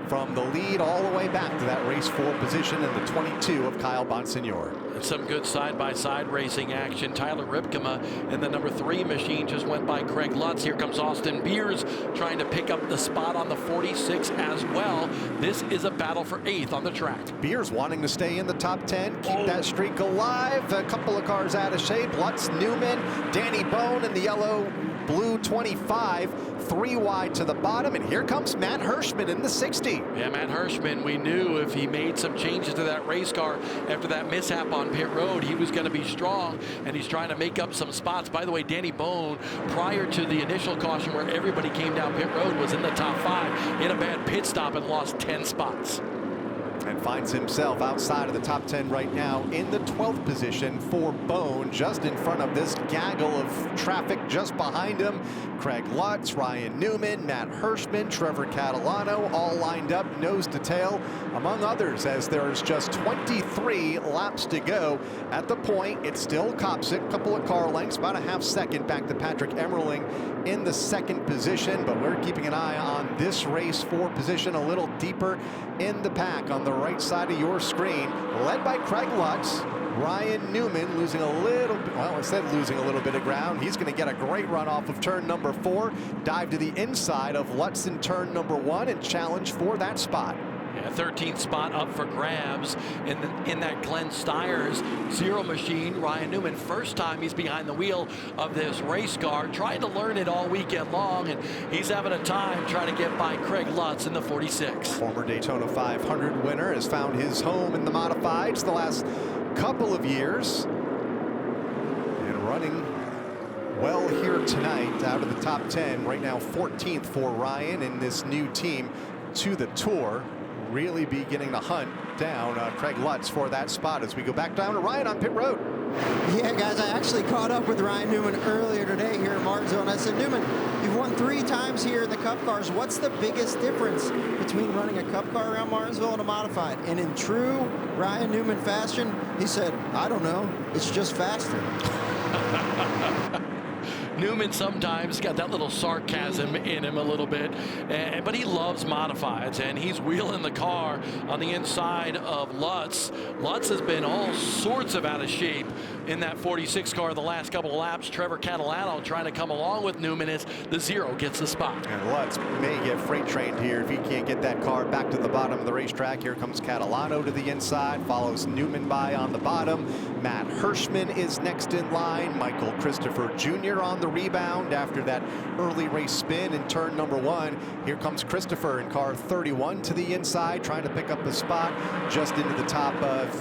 from the lead all the way back to that race 4 position in the 22 of Kyle Bonsignor. Some good side-by-side racing action. Tyler Ripkema in the number 3 machine just went by Craig Lutz. Here comes Austin Beers trying to pick up the spot on the 46 as well. This is a battle for 8th on the track. Beers wanting to stay in the top 10, keep that streak alive. A couple of cars out of shape. Lutz, Newman, Danny Bone in the yellow blue 25, 3 wide to the bottom, and here comes Matt Hirschman in the 60. Yeah, Matt Hirschman, we knew if he made some changes to that race car after that mishap on pit road, he was going to be strong, and he's trying to make up some spots. By the way, Danny Bone, prior to the initial caution where everybody came down pit road, was in the top 5 in a bad pit stop and lost 10 spots. And finds himself outside of the top 10 right now in the 12th position for Bone, just in front of this gaggle of traffic just behind him. Craig Lutz, Ryan Newman, Matt Hirschman, Trevor Catalano, all lined up nose to tail, among others, as there's just 23 laps to go. At the point, it's still Kopsick, couple of car lengths, about a half second back to Patrick Emmerling in the 2nd position, but we're keeping an eye on this race for position a little deeper in the pack on the right side of your screen, led by Craig Lutz. Ryan Newman losing a little bit, well, instead of losing a little bit of ground, he's going to get a great run off of turn number 4, dive to the inside of Lutz in turn number 1 and challenge for that spot. Yeah, 13th spot up for grabs in that Glenn Steyer's Zero machine. Ryan Newman, first time he's behind the wheel of this race car, trying to learn it all weekend long, and he's having a time trying to get by Craig Lutz in the 46. Former Daytona 500 winner has found his home in the modifieds the last couple of years, and running well here tonight out of the top 10. Right now 14th for Ryan in this new team to the Tour. Really beginning to hunt down Craig Lutz for that spot as we go back down to Ryan on pit road. Yeah, guys, I actually caught up with Ryan Newman earlier today here in Martinsville, and I said, Newman, you've won 3 times here in the Cup cars. What's the biggest difference between running a Cup car around Martinsville and a modified? And in true Ryan Newman fashion, he said, I don't know, it's just faster. Newman sometimes got that little sarcasm in him a little bit, but he loves modifieds, and he's wheeling the car on the inside of Lutz. Lutz has been all sorts of out of shape in that 46 car the last couple of laps. Trevor Catalano trying to come along with Newman as the Zero gets the spot. And Lutz may get freight trained here if he can't get that car back to the bottom of the racetrack. Here comes Catalano to the inside, follows Newman by on the bottom. Matt Hirschman is next in line. Michael Christopher Jr. on the rebound after that early race spin in turn number 1. Here comes Christopher in car 31 to the inside, trying to pick up the spot just into the top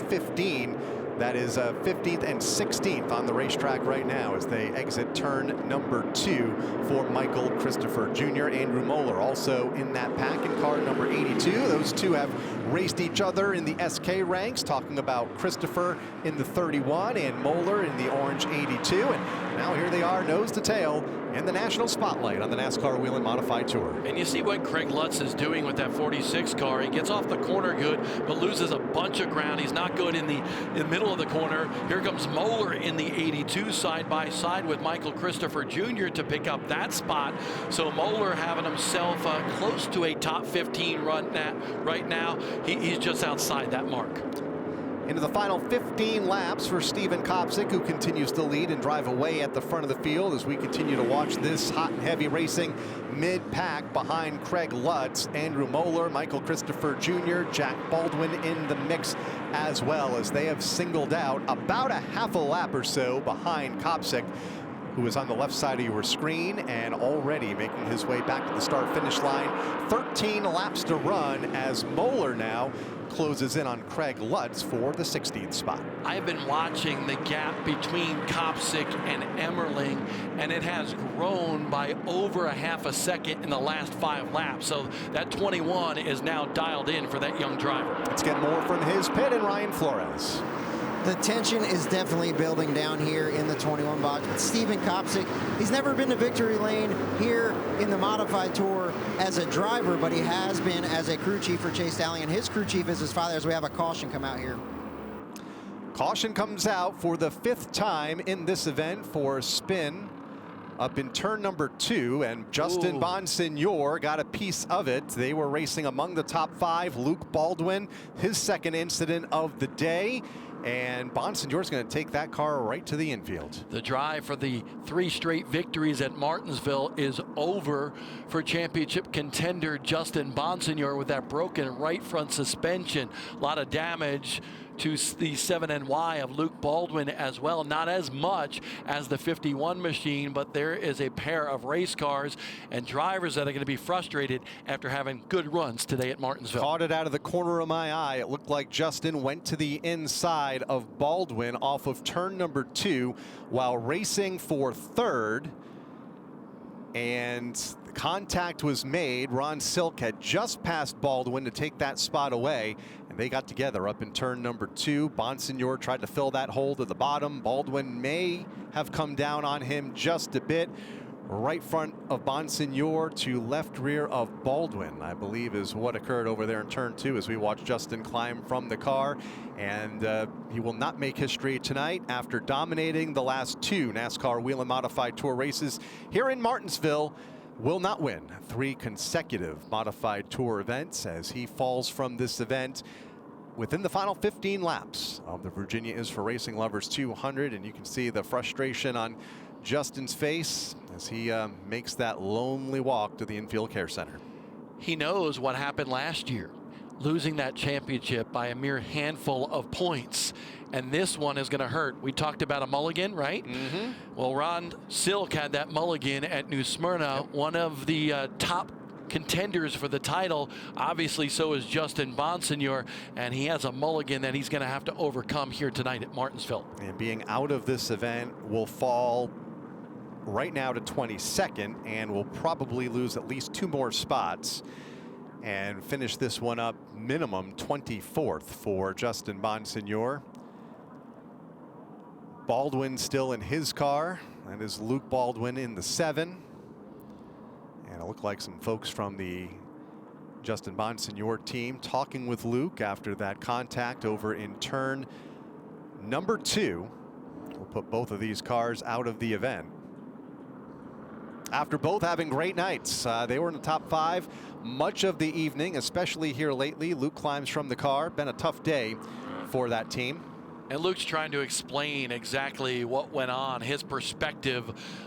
15. That is 15th and 16th on the racetrack right now as they exit turn number 2 for Michael Christopher Jr. Andrew Moeller also in that pack in car number 82. Those two have raced each other in the SK ranks, talking about Christopher in the 31 and Moeller in the orange 82. And now here they are, nose to tail, in the national spotlight on the NASCAR Whelen Modified Tour. And you see what Craig Lutz is doing with that 46 car. He gets off the corner good, but loses a bunch of ground. He's not good in the middle of the corner. Here comes Moeller in the 82 side by side with Michael Christopher Jr. to pick up that spot. So Moeller having himself close to a top 15 run right now. He's just outside that mark. Into the final 15 laps for Steven Kopsick, who continues to lead and drive away at the front of the field as we continue to watch this hot and heavy racing mid-pack behind Craig Lutz, Andrew Moeller, Michael Christopher Jr., Jack Baldwin in the mix as well, as they have singled out about a half a lap or so behind Kopsick, who is on the left side of your screen and already making his way back to the start-finish line. 13 laps to run as Moeller now closes in on Craig Lutz for the 16th spot. I've been watching the gap between Kopsick and Emmerling, and it has grown by over a half a second in the last 5 laps. So that 21 is now dialed in for that young driver. Let's get more from his pit and Ryan Flores. The tension is definitely building down here in the 21 box. But Steven Kopsick, he's never been to victory lane here in the Modified Tour as a driver, but he has been as a crew chief for Chase Dowling, and his crew chief is his father, as we have a caution come out here. Caution comes out for the 5th time in this event for spin up in turn number 2, and Justin Bonsignor got a piece of it. They were racing among the top 5. Luke Baldwin, his second incident of the day. And Bonsignor's going to take that car right to the infield. The drive for the 3 straight victories at Martinsville is over for championship contender Justin Bonsignor with that broken right front suspension. A lot of damage to the 7NY of Luke Baldwin as well. Not as much as the 51 machine, but there is a pair of race cars and drivers that are going to be frustrated after having good runs today at Martinsville. Caught it out of the corner of my eye. It looked like Justin went to the inside of Baldwin off of turn number 2 while racing for 3rd. And contact was made. Ron Silk had just passed Baldwin to take that spot away, and they got together up in turn number 2. Bonsignor tried to fill that hole to the bottom. Baldwin may have come down on him just a bit. Right front of Bonsignor to left rear of Baldwin, I believe, is what occurred over there in turn 2 as we watch Justin climb from the car. And he will not make history tonight after dominating the last 2 NASCAR Whelen Modified Tour races here in Martinsville. will not win 3 consecutive Modified Tour events as he falls from this event within the final 15 laps of the Virginia is for Racing Lovers 200. And you can see the frustration on Justin's face as he makes that lonely walk to the infield care center. He knows what happened last year, losing that championship by a mere handful of points. And this one is going to hurt. We talked about a mulligan, right? Mm-hmm. Well, Ron Silk had that mulligan at New Smyrna, one of the top contenders for the title. Obviously, so is Justin Bonsignor, and he has a mulligan that he's going to have to overcome here tonight at Martinsville. And being out of this event will fall right now to 22nd and will probably lose at least 2 more spots and finish this one up minimum 24th for Justin Bonsignor. Baldwin still in his car. That is Luke Baldwin in the 7. And it looked like some folks from the Justin Bonsignor team talking with Luke after that contact over in turn number 2. We'll put both of these cars out of the event. After both having great nights, they were in the top 5 much of the evening, especially here lately. Luke climbs from the car. Been a tough day for that team. And Luke's trying to explain exactly what went on, his perspective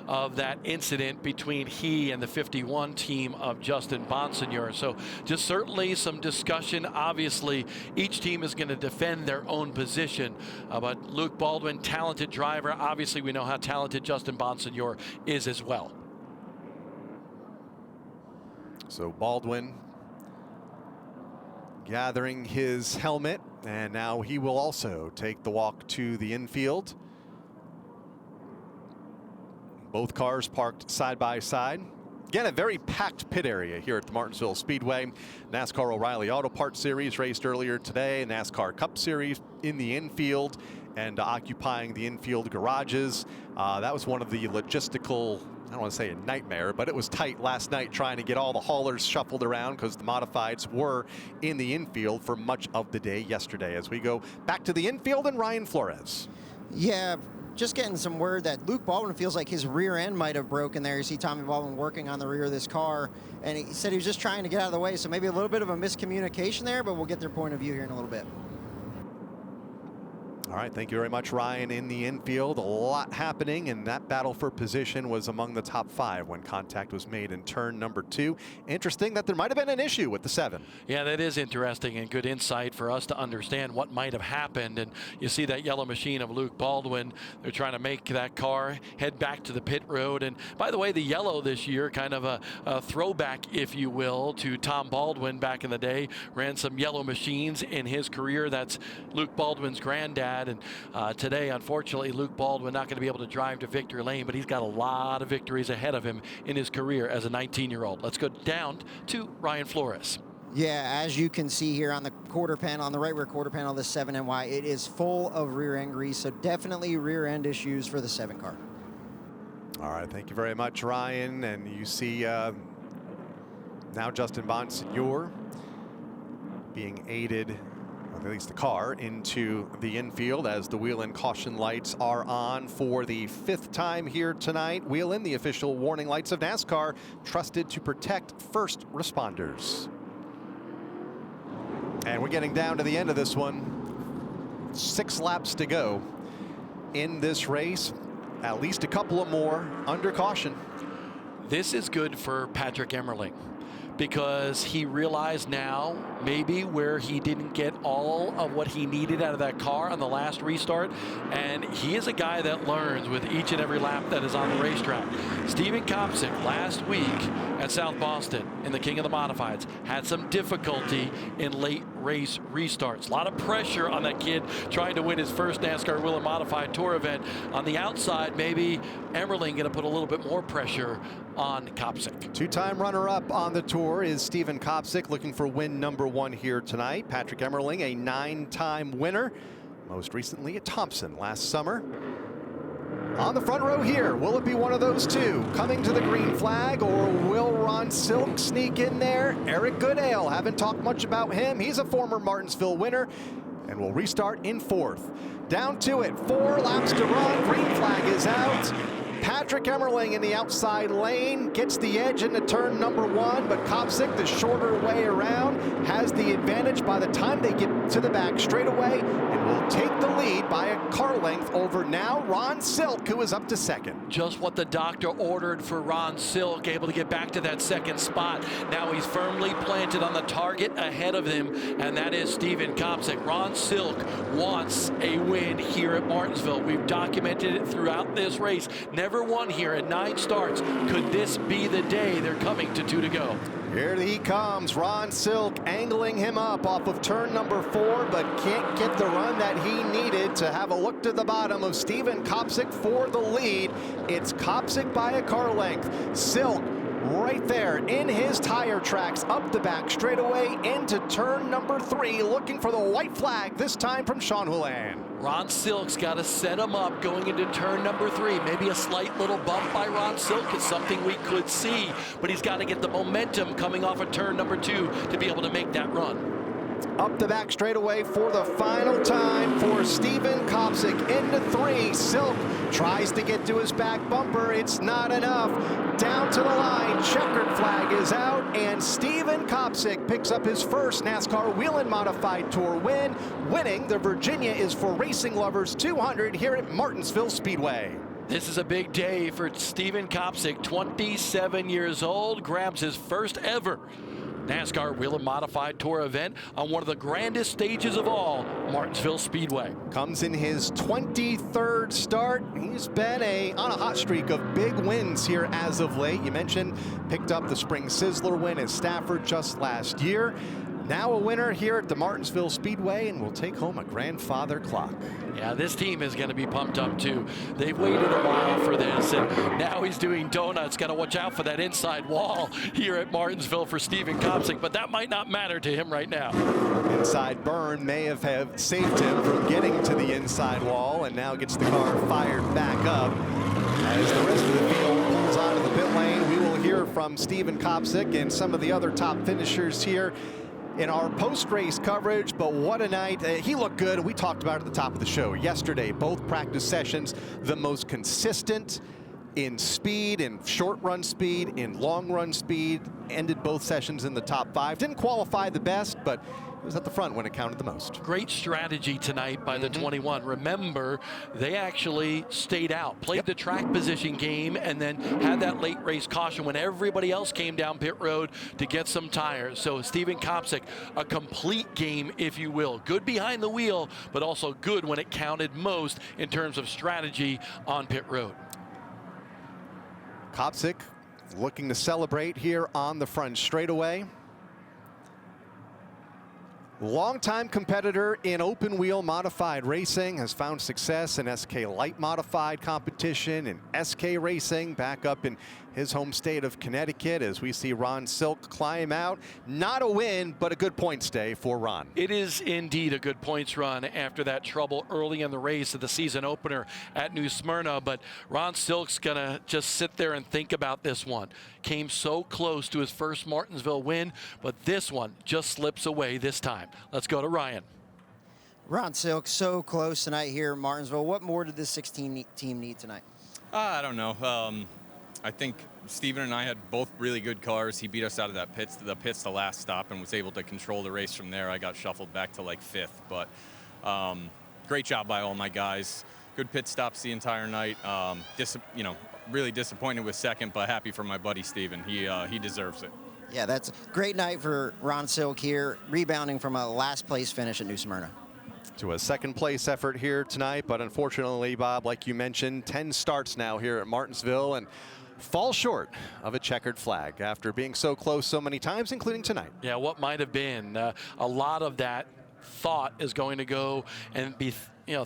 of that incident between he and the 51 team of Justin Bonsignor. So just certainly some discussion. Obviously, each team is going to defend their own position. But Luke Baldwin, talented driver. Obviously, we know how talented Justin Bonsignor is as well. So Baldwin gathering his helmet, and now he will also take the walk to the infield. Both cars parked side by side. Again, a very packed pit area here at the Martinsville Speedway. NASCAR O'Reilly Auto Parts Series raced earlier today. NASCAR Cup Series in the infield and occupying the infield garages. That was one of the logistical, I don't want to say a nightmare, but it was tight last night trying to get all the haulers shuffled around because the modifieds were in the infield for much of the day yesterday. As we go back to the infield and Ryan Flores. Yeah, just getting some word that Luke Baldwin feels like his rear end might have broken there. You see Tommy Baldwin working on the rear of this car, and he said he was just trying to get out of the way. So maybe a little bit of a miscommunication there, but we'll get their point of view here in a little bit. All right, thank you very much, Ryan. In the infield, a lot happening, and that battle for position was among the top 5 when contact was made in turn number 2. Interesting that there might have been an issue with the 7. Yeah, that is interesting and good insight for us to understand what might have happened. And you see that yellow machine of Luke Baldwin. They're trying to make that car head back to the pit road. And by the way, the yellow this year, kind of a throwback, if you will, to Tom Baldwin back in the day. Ran some yellow machines in his career. That's Luke Baldwin's granddad. And today, unfortunately, Luke Baldwin not going to be able to drive to victory lane, but he's got a lot of victories ahead of him in his career as a 19-year-old. Let's go down to Ryan Flores. Yeah, as you can see here on the quarter panel, on the right rear quarter panel of the 7NY, it is full of rear end grease, so definitely rear end issues for the 7 car. All right, thank you very much, Ryan. And you see now Justin Bonsignor being aided, at least the car, into the infield as the Whelen caution lights are on for the 5th time here tonight. Whelen, the official warning lights of NASCAR, trusted to protect first responders. And we're getting down to the end of this one. 6 laps to go in this race. At least a couple of more under caution. This is good for Patrick Emmerling, because he realized now maybe where he didn't get all of what he needed out of that car on the last restart. And he is a guy that learns with each and every lap that is on the racetrack. Steven Kopsick last week at South Boston in the King of the Modifieds had some difficulty in late race restarts. A lot of pressure on that kid trying to win his first NASCAR Whelen Modified Tour event. On the outside, maybe Emmerling going to put a little bit more pressure on Kopsick. 2-time runner-up on the tour is Steven Kopsick, looking for win number 1 here tonight. Patrick Emmerling, a 9-time winner, most recently at Thompson last summer. On the front row here, will it be one of those two coming to the green flag, or will Ron Silk sneak in there? Eric Goodale, haven't talked much about him. He's a former Martinsville winner and will restart in 4th. Down to it, 4 laps to run. Green flag is out. Patrick Emmerling in the outside lane gets the edge into turn number 1, but Kopsick, the shorter way around, has the advantage by the time they get to the back straightaway and will take the lead by a car length over now Ron Silk, who is up to second. Just what the doctor ordered for Ron Silk, able to get back to that second spot. Now he's firmly planted on the target ahead of him, and that is Steven Kopsick. Ron Silk wants a win here at Martinsville. We've documented it throughout this race. Never won here at 9 starts. Could this be the day? They're coming to 2 to go. Here he comes, Ron Silk angling him up off of turn number 4, but can't get the run that he needed to have a look to the bottom of Steven Kopsick for the lead. It's Kopsick by a car length. Silk right there in his tire tracks, up the back straightaway into turn number 3, looking for the white flag, this time from Sean Whelen. Ron Silk's got to set him up going into turn number 3. Maybe a slight little bump by Ron Silk is something we could see, but he's got to get the momentum coming off of turn number 2 to be able to make that run. Up the back straightaway for the final time for Steven Kopsick into 3. Silk tries to get to his back bumper. It's not enough. Down to the line. Checkered flag is out, and Steven Kopsick picks up his first NASCAR Whelen Modified Tour win, winning the Virginia is for Racing Lovers 200 here at Martinsville Speedway. This is a big day for Steven Kopsick, 27 years old, grabs his first ever NASCAR Whelen Modified Tour event on one of the grandest stages of all, Martinsville Speedway. Comes in his 23rd start. He's been on a hot streak of big wins here as of late. You mentioned picked up the Spring Sizzler win at Stafford just last year. Now a winner here at the Martinsville Speedway, and will take home a grandfather clock. Yeah, this team is going to be pumped up too. They've waited a while for this, and now he's doing donuts. Got to watch out for that inside wall here at Martinsville for Steven Kopsick, but that might not matter to him right now. Inside burn may have saved him from getting to the inside wall, and now gets the car fired back up. As the rest of the field pulls out of the pit lane, we will hear from Steven Kopsick and some of the other top finishers here in our post-race coverage. But what a night. He looked good. We talked about it at the top of the show yesterday. Both practice sessions, the most consistent in speed, in short run speed, in long run speed. Ended both sessions in the top 5. Didn't qualify the best, but it was at the front when it counted the most. Great strategy tonight by the 21. Remember, they actually stayed out, played the track position game, and then had that late race caution when everybody else came down pit road to get some tires. So Steven Kopsick, a complete game, if you will. Good behind the wheel, but also good when it counted most in terms of strategy on pit road. Kopsick looking to celebrate here on the front straightaway. Longtime competitor in open wheel modified racing, has found success in SK light modified competition and SK racing back up in his home state of Connecticut, as we see Ron Silk climb out. Not a win, but a good points day for Ron. It is indeed a good points run after that trouble early in the race of the season opener at New Smyrna. But Ron Silk's gonna just sit there and think about this one. Came so close to his first Martinsville win, but this one just slips away this time. Let's go to Ryan. Ron Silk, so close tonight here in Martinsville. What more did this 16 team need tonight? I don't know. I think Steven and I had both really good cars. He beat us out of that pits the last stop, and was able to control the race from there. I got shuffled back to like 5th, but great job by all my guys. Good pit stops the entire night. Really disappointed with second, but happy for my buddy Steven. He deserves it. Yeah, that's a great night for Ron Silk here, rebounding from a last place finish at New Smyrna. To a second place effort here tonight, but unfortunately, Bob, like you mentioned, 10 starts now here at Martinsville, and fall short of a checkered flag after being so close so many times, including tonight. Yeah, what might have been. A lot of that thought is going to go and be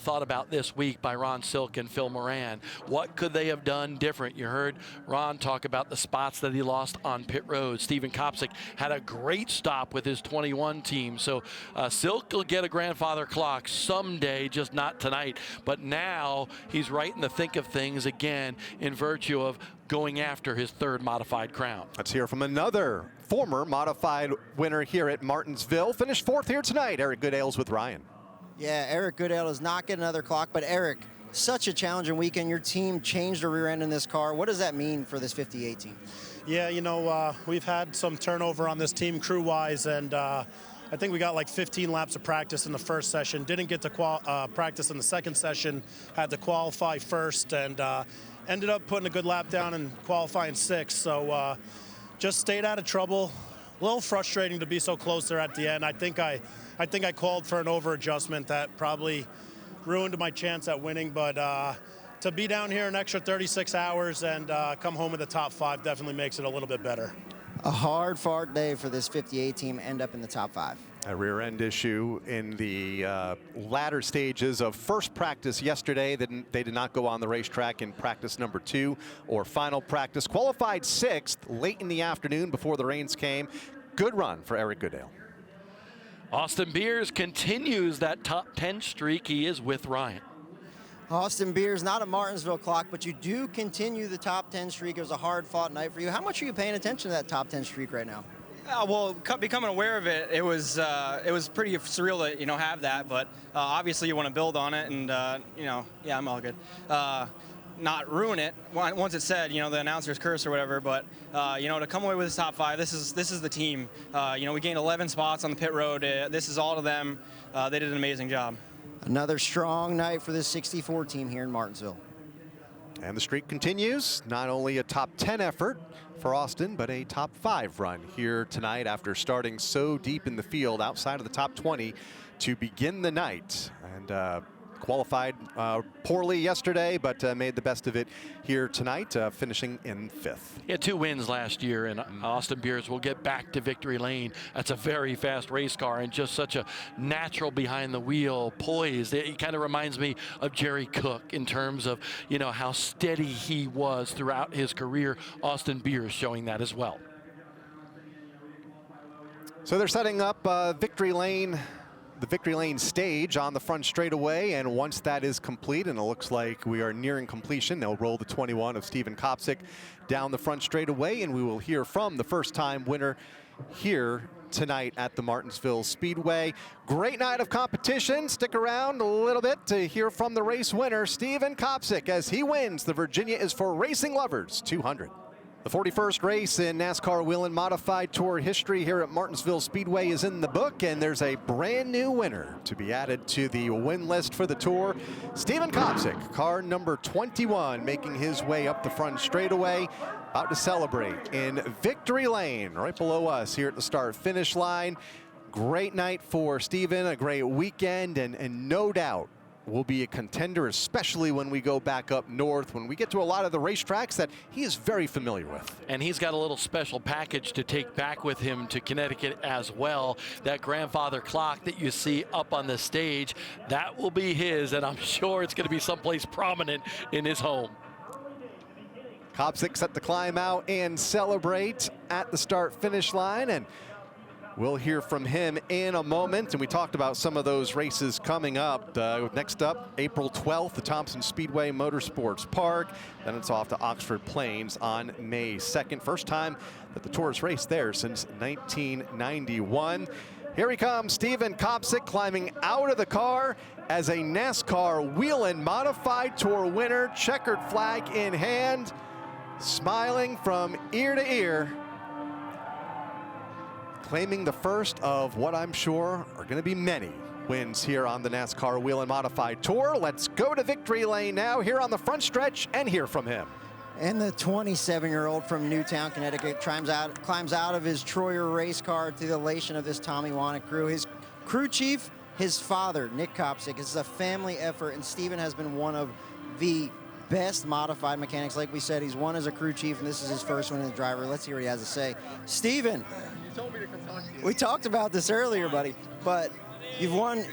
thought about this week by Ron Silk and Phil Moran. What could they have done different? You heard Ron talk about the spots that he lost on pit road. Steven Kopsick had a great stop with his 21 team. So Silk will get a grandfather clock someday, just not tonight. But now he's right in the thick of things again in virtue of going after his 3rd modified crown. Let's hear from another former modified winner here at Martinsville. Finished 4th here tonight. Eric Goodale's with Ryan. Yeah, Eric Goodale does not get another clock, but Eric, such a challenging weekend. Your team changed the rear end in this car. What does that mean for this 58 team? Yeah, you know, we've had some turnover on this team crew-wise, and I think we got like 15 laps of practice in the first session. Didn't get to practice in the second session. Had to qualify first, and ended up putting a good lap down and qualifying sixth. So just stayed out of trouble. A little frustrating to be so close there at the end. I think I called for an over adjustment that probably ruined my chance at winning, but to be down here an extra 36 hours and come home with the top 5 definitely makes it a little bit better. A hard-fought day for this 58 team, end up in the top 5. A rear end issue in the latter stages of first practice yesterday. They did not go on the racetrack in practice number 2 or final practice. Qualified 6th late in the afternoon before the rains came. Good run for Eric Goodale. Austin Beers continues that top 10 streak. He is with Ryan. Austin Beers, not a Martinsville clock, but you do continue the top 10 streak. It was a hard-fought night for you. How much are you paying attention to that top 10 streak right now? Well, becoming aware of it, it was pretty surreal to have that. But obviously, you want to build on it, and yeah, I'm all good. Not ruin it once it's said, the announcer's curse or whatever. But to come away with this top 5, this is the team. We gained 11 spots on the pit road. This is all to them. They did an amazing job. Another strong night for this 64 team here in Martinsville. And the streak continues. Not only a top 10 effort for Austin, but a top 5 run here tonight after starting so deep in the field outside of the top 20 to begin the night. And qualified poorly yesterday, but made the best of it here tonight, finishing in 5th. He had 2 wins last year, and Austin Beers will get back to victory lane. That's a very fast race car and just such a natural behind the wheel poise. He kind of reminds me of Jerry Cook in terms of, how steady he was throughout his career. Austin Beers showing that as well. So they're setting up victory lane. The victory lane stage on the front straightaway, and once that is complete, and it looks like we are nearing completion, they'll roll the 21 of Steven Kopsick down the front straightaway, and we will hear from the first-time winner here tonight at the Martinsville Speedway. Great night of competition. Stick around a little bit to hear from the race winner, Steven Kopsick, as he wins the Virginia is for Racing Lovers 200. The 41st race in NASCAR Whelen Modified Tour history here at Martinsville Speedway is in the book, and there's a brand new winner to be added to the win list for the Tour. Steven Kopsick, car number 21, making his way up the front straightaway, about to celebrate in victory lane right below us here at the start-finish line. Great night for Steven, a great weekend, and no doubt will be a contender, especially when we go back up north, when we get to a lot of the racetracks that he is very familiar with. And he's got a little special package to take back with him to Connecticut as well. That grandfather clock that you see up on the stage, that will be his, and I'm sure it's going to be someplace prominent in his home. Kopsick set to climb out and celebrate at the start-finish line, and we'll hear from him in a moment. And we talked about some of those races coming up. Next up, April 12th, the Thompson Speedway Motorsports Park. Then it's off to Oxford Plains on May 2nd. First time that the Tour's raced there since 1991. Here he comes, Steven Kopsick, climbing out of the car as a NASCAR Whelen Modified Tour winner, checkered flag in hand, smiling from ear to ear, claiming the first of what I'm sure are going to be many wins here on the NASCAR Whelen Modified Tour. Let's go to victory lane now here on the front stretch and hear from him. And the 27-year-old from Newtown, Connecticut, climbs out of his Troyer race car to the elation of this Tommy Wannick crew. His crew chief, his father, Nick Kopsick. This is a family effort, and Steven has been one of the best modified mechanics. Like we said, he's won as a crew chief, and this is his first one as a driver. Let's hear what he has to say. Steven, you told me to come talk to you. We talked about this earlier, buddy, but you've won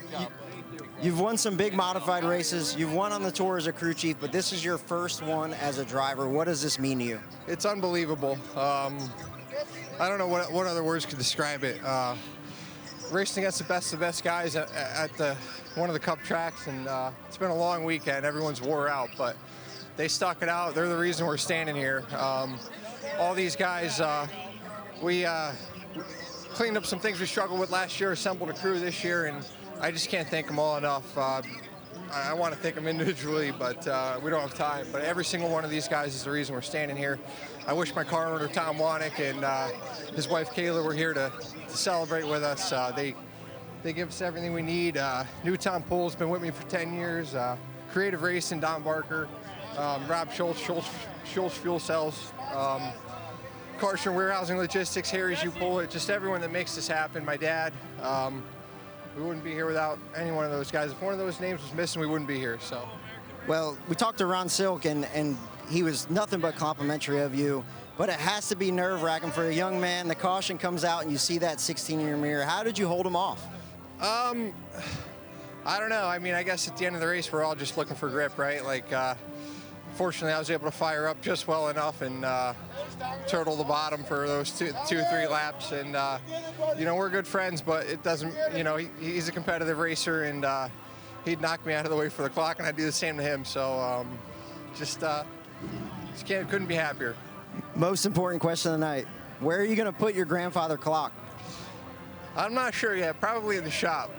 some big modified races. You've won on the Tour as a crew chief, but this is your first one as a driver. What does this mean to you? It's unbelievable. I don't know what other words could describe it. Racing against the best guys at one of the Cup tracks, and it's been a long weekend. Everyone's wore out, but they stuck it out. They're the reason we're standing here. All these guys, we cleaned up some things we struggled with last year, assembled a crew this year, and I just can't thank them all enough. I want to thank them individually, but we don't have time. But every single one of these guys is the reason we're standing here. I wish my car owner, Tom Wanick, and his wife, Kayla, were here to celebrate with us. They give us everything we need. Newtown Pool's been with me for 10 years. Creative Racing, Don Barker, Rob Schultz Fuel Cells, Carson Warehousing Logistics, Harry's You Pull It, just everyone that makes this happen. My dad, we wouldn't be here without any one of those guys. If one of those names was missing, we wouldn't be here. So, Well, we talked to Ron Silk, and he was nothing but complimentary of you. But it has to be nerve-wracking for a young man. The caution comes out, and you see that 16 in your mirror. How did you hold him off? I don't know. I mean, I guess at the end of the race, we're all just looking for grip, right? Like, fortunately, I was able to fire up just well enough and turtle the bottom for those two or three laps. And, you know, we're good friends, but it doesn't, you know, he's a competitive racer, and he'd knock me out of the way for the clock, and I'd do the same to him. So couldn't be happier. Most important question of the night. Where are you going to put your grandfather clock? I'm not sure yet. Probably in the shop.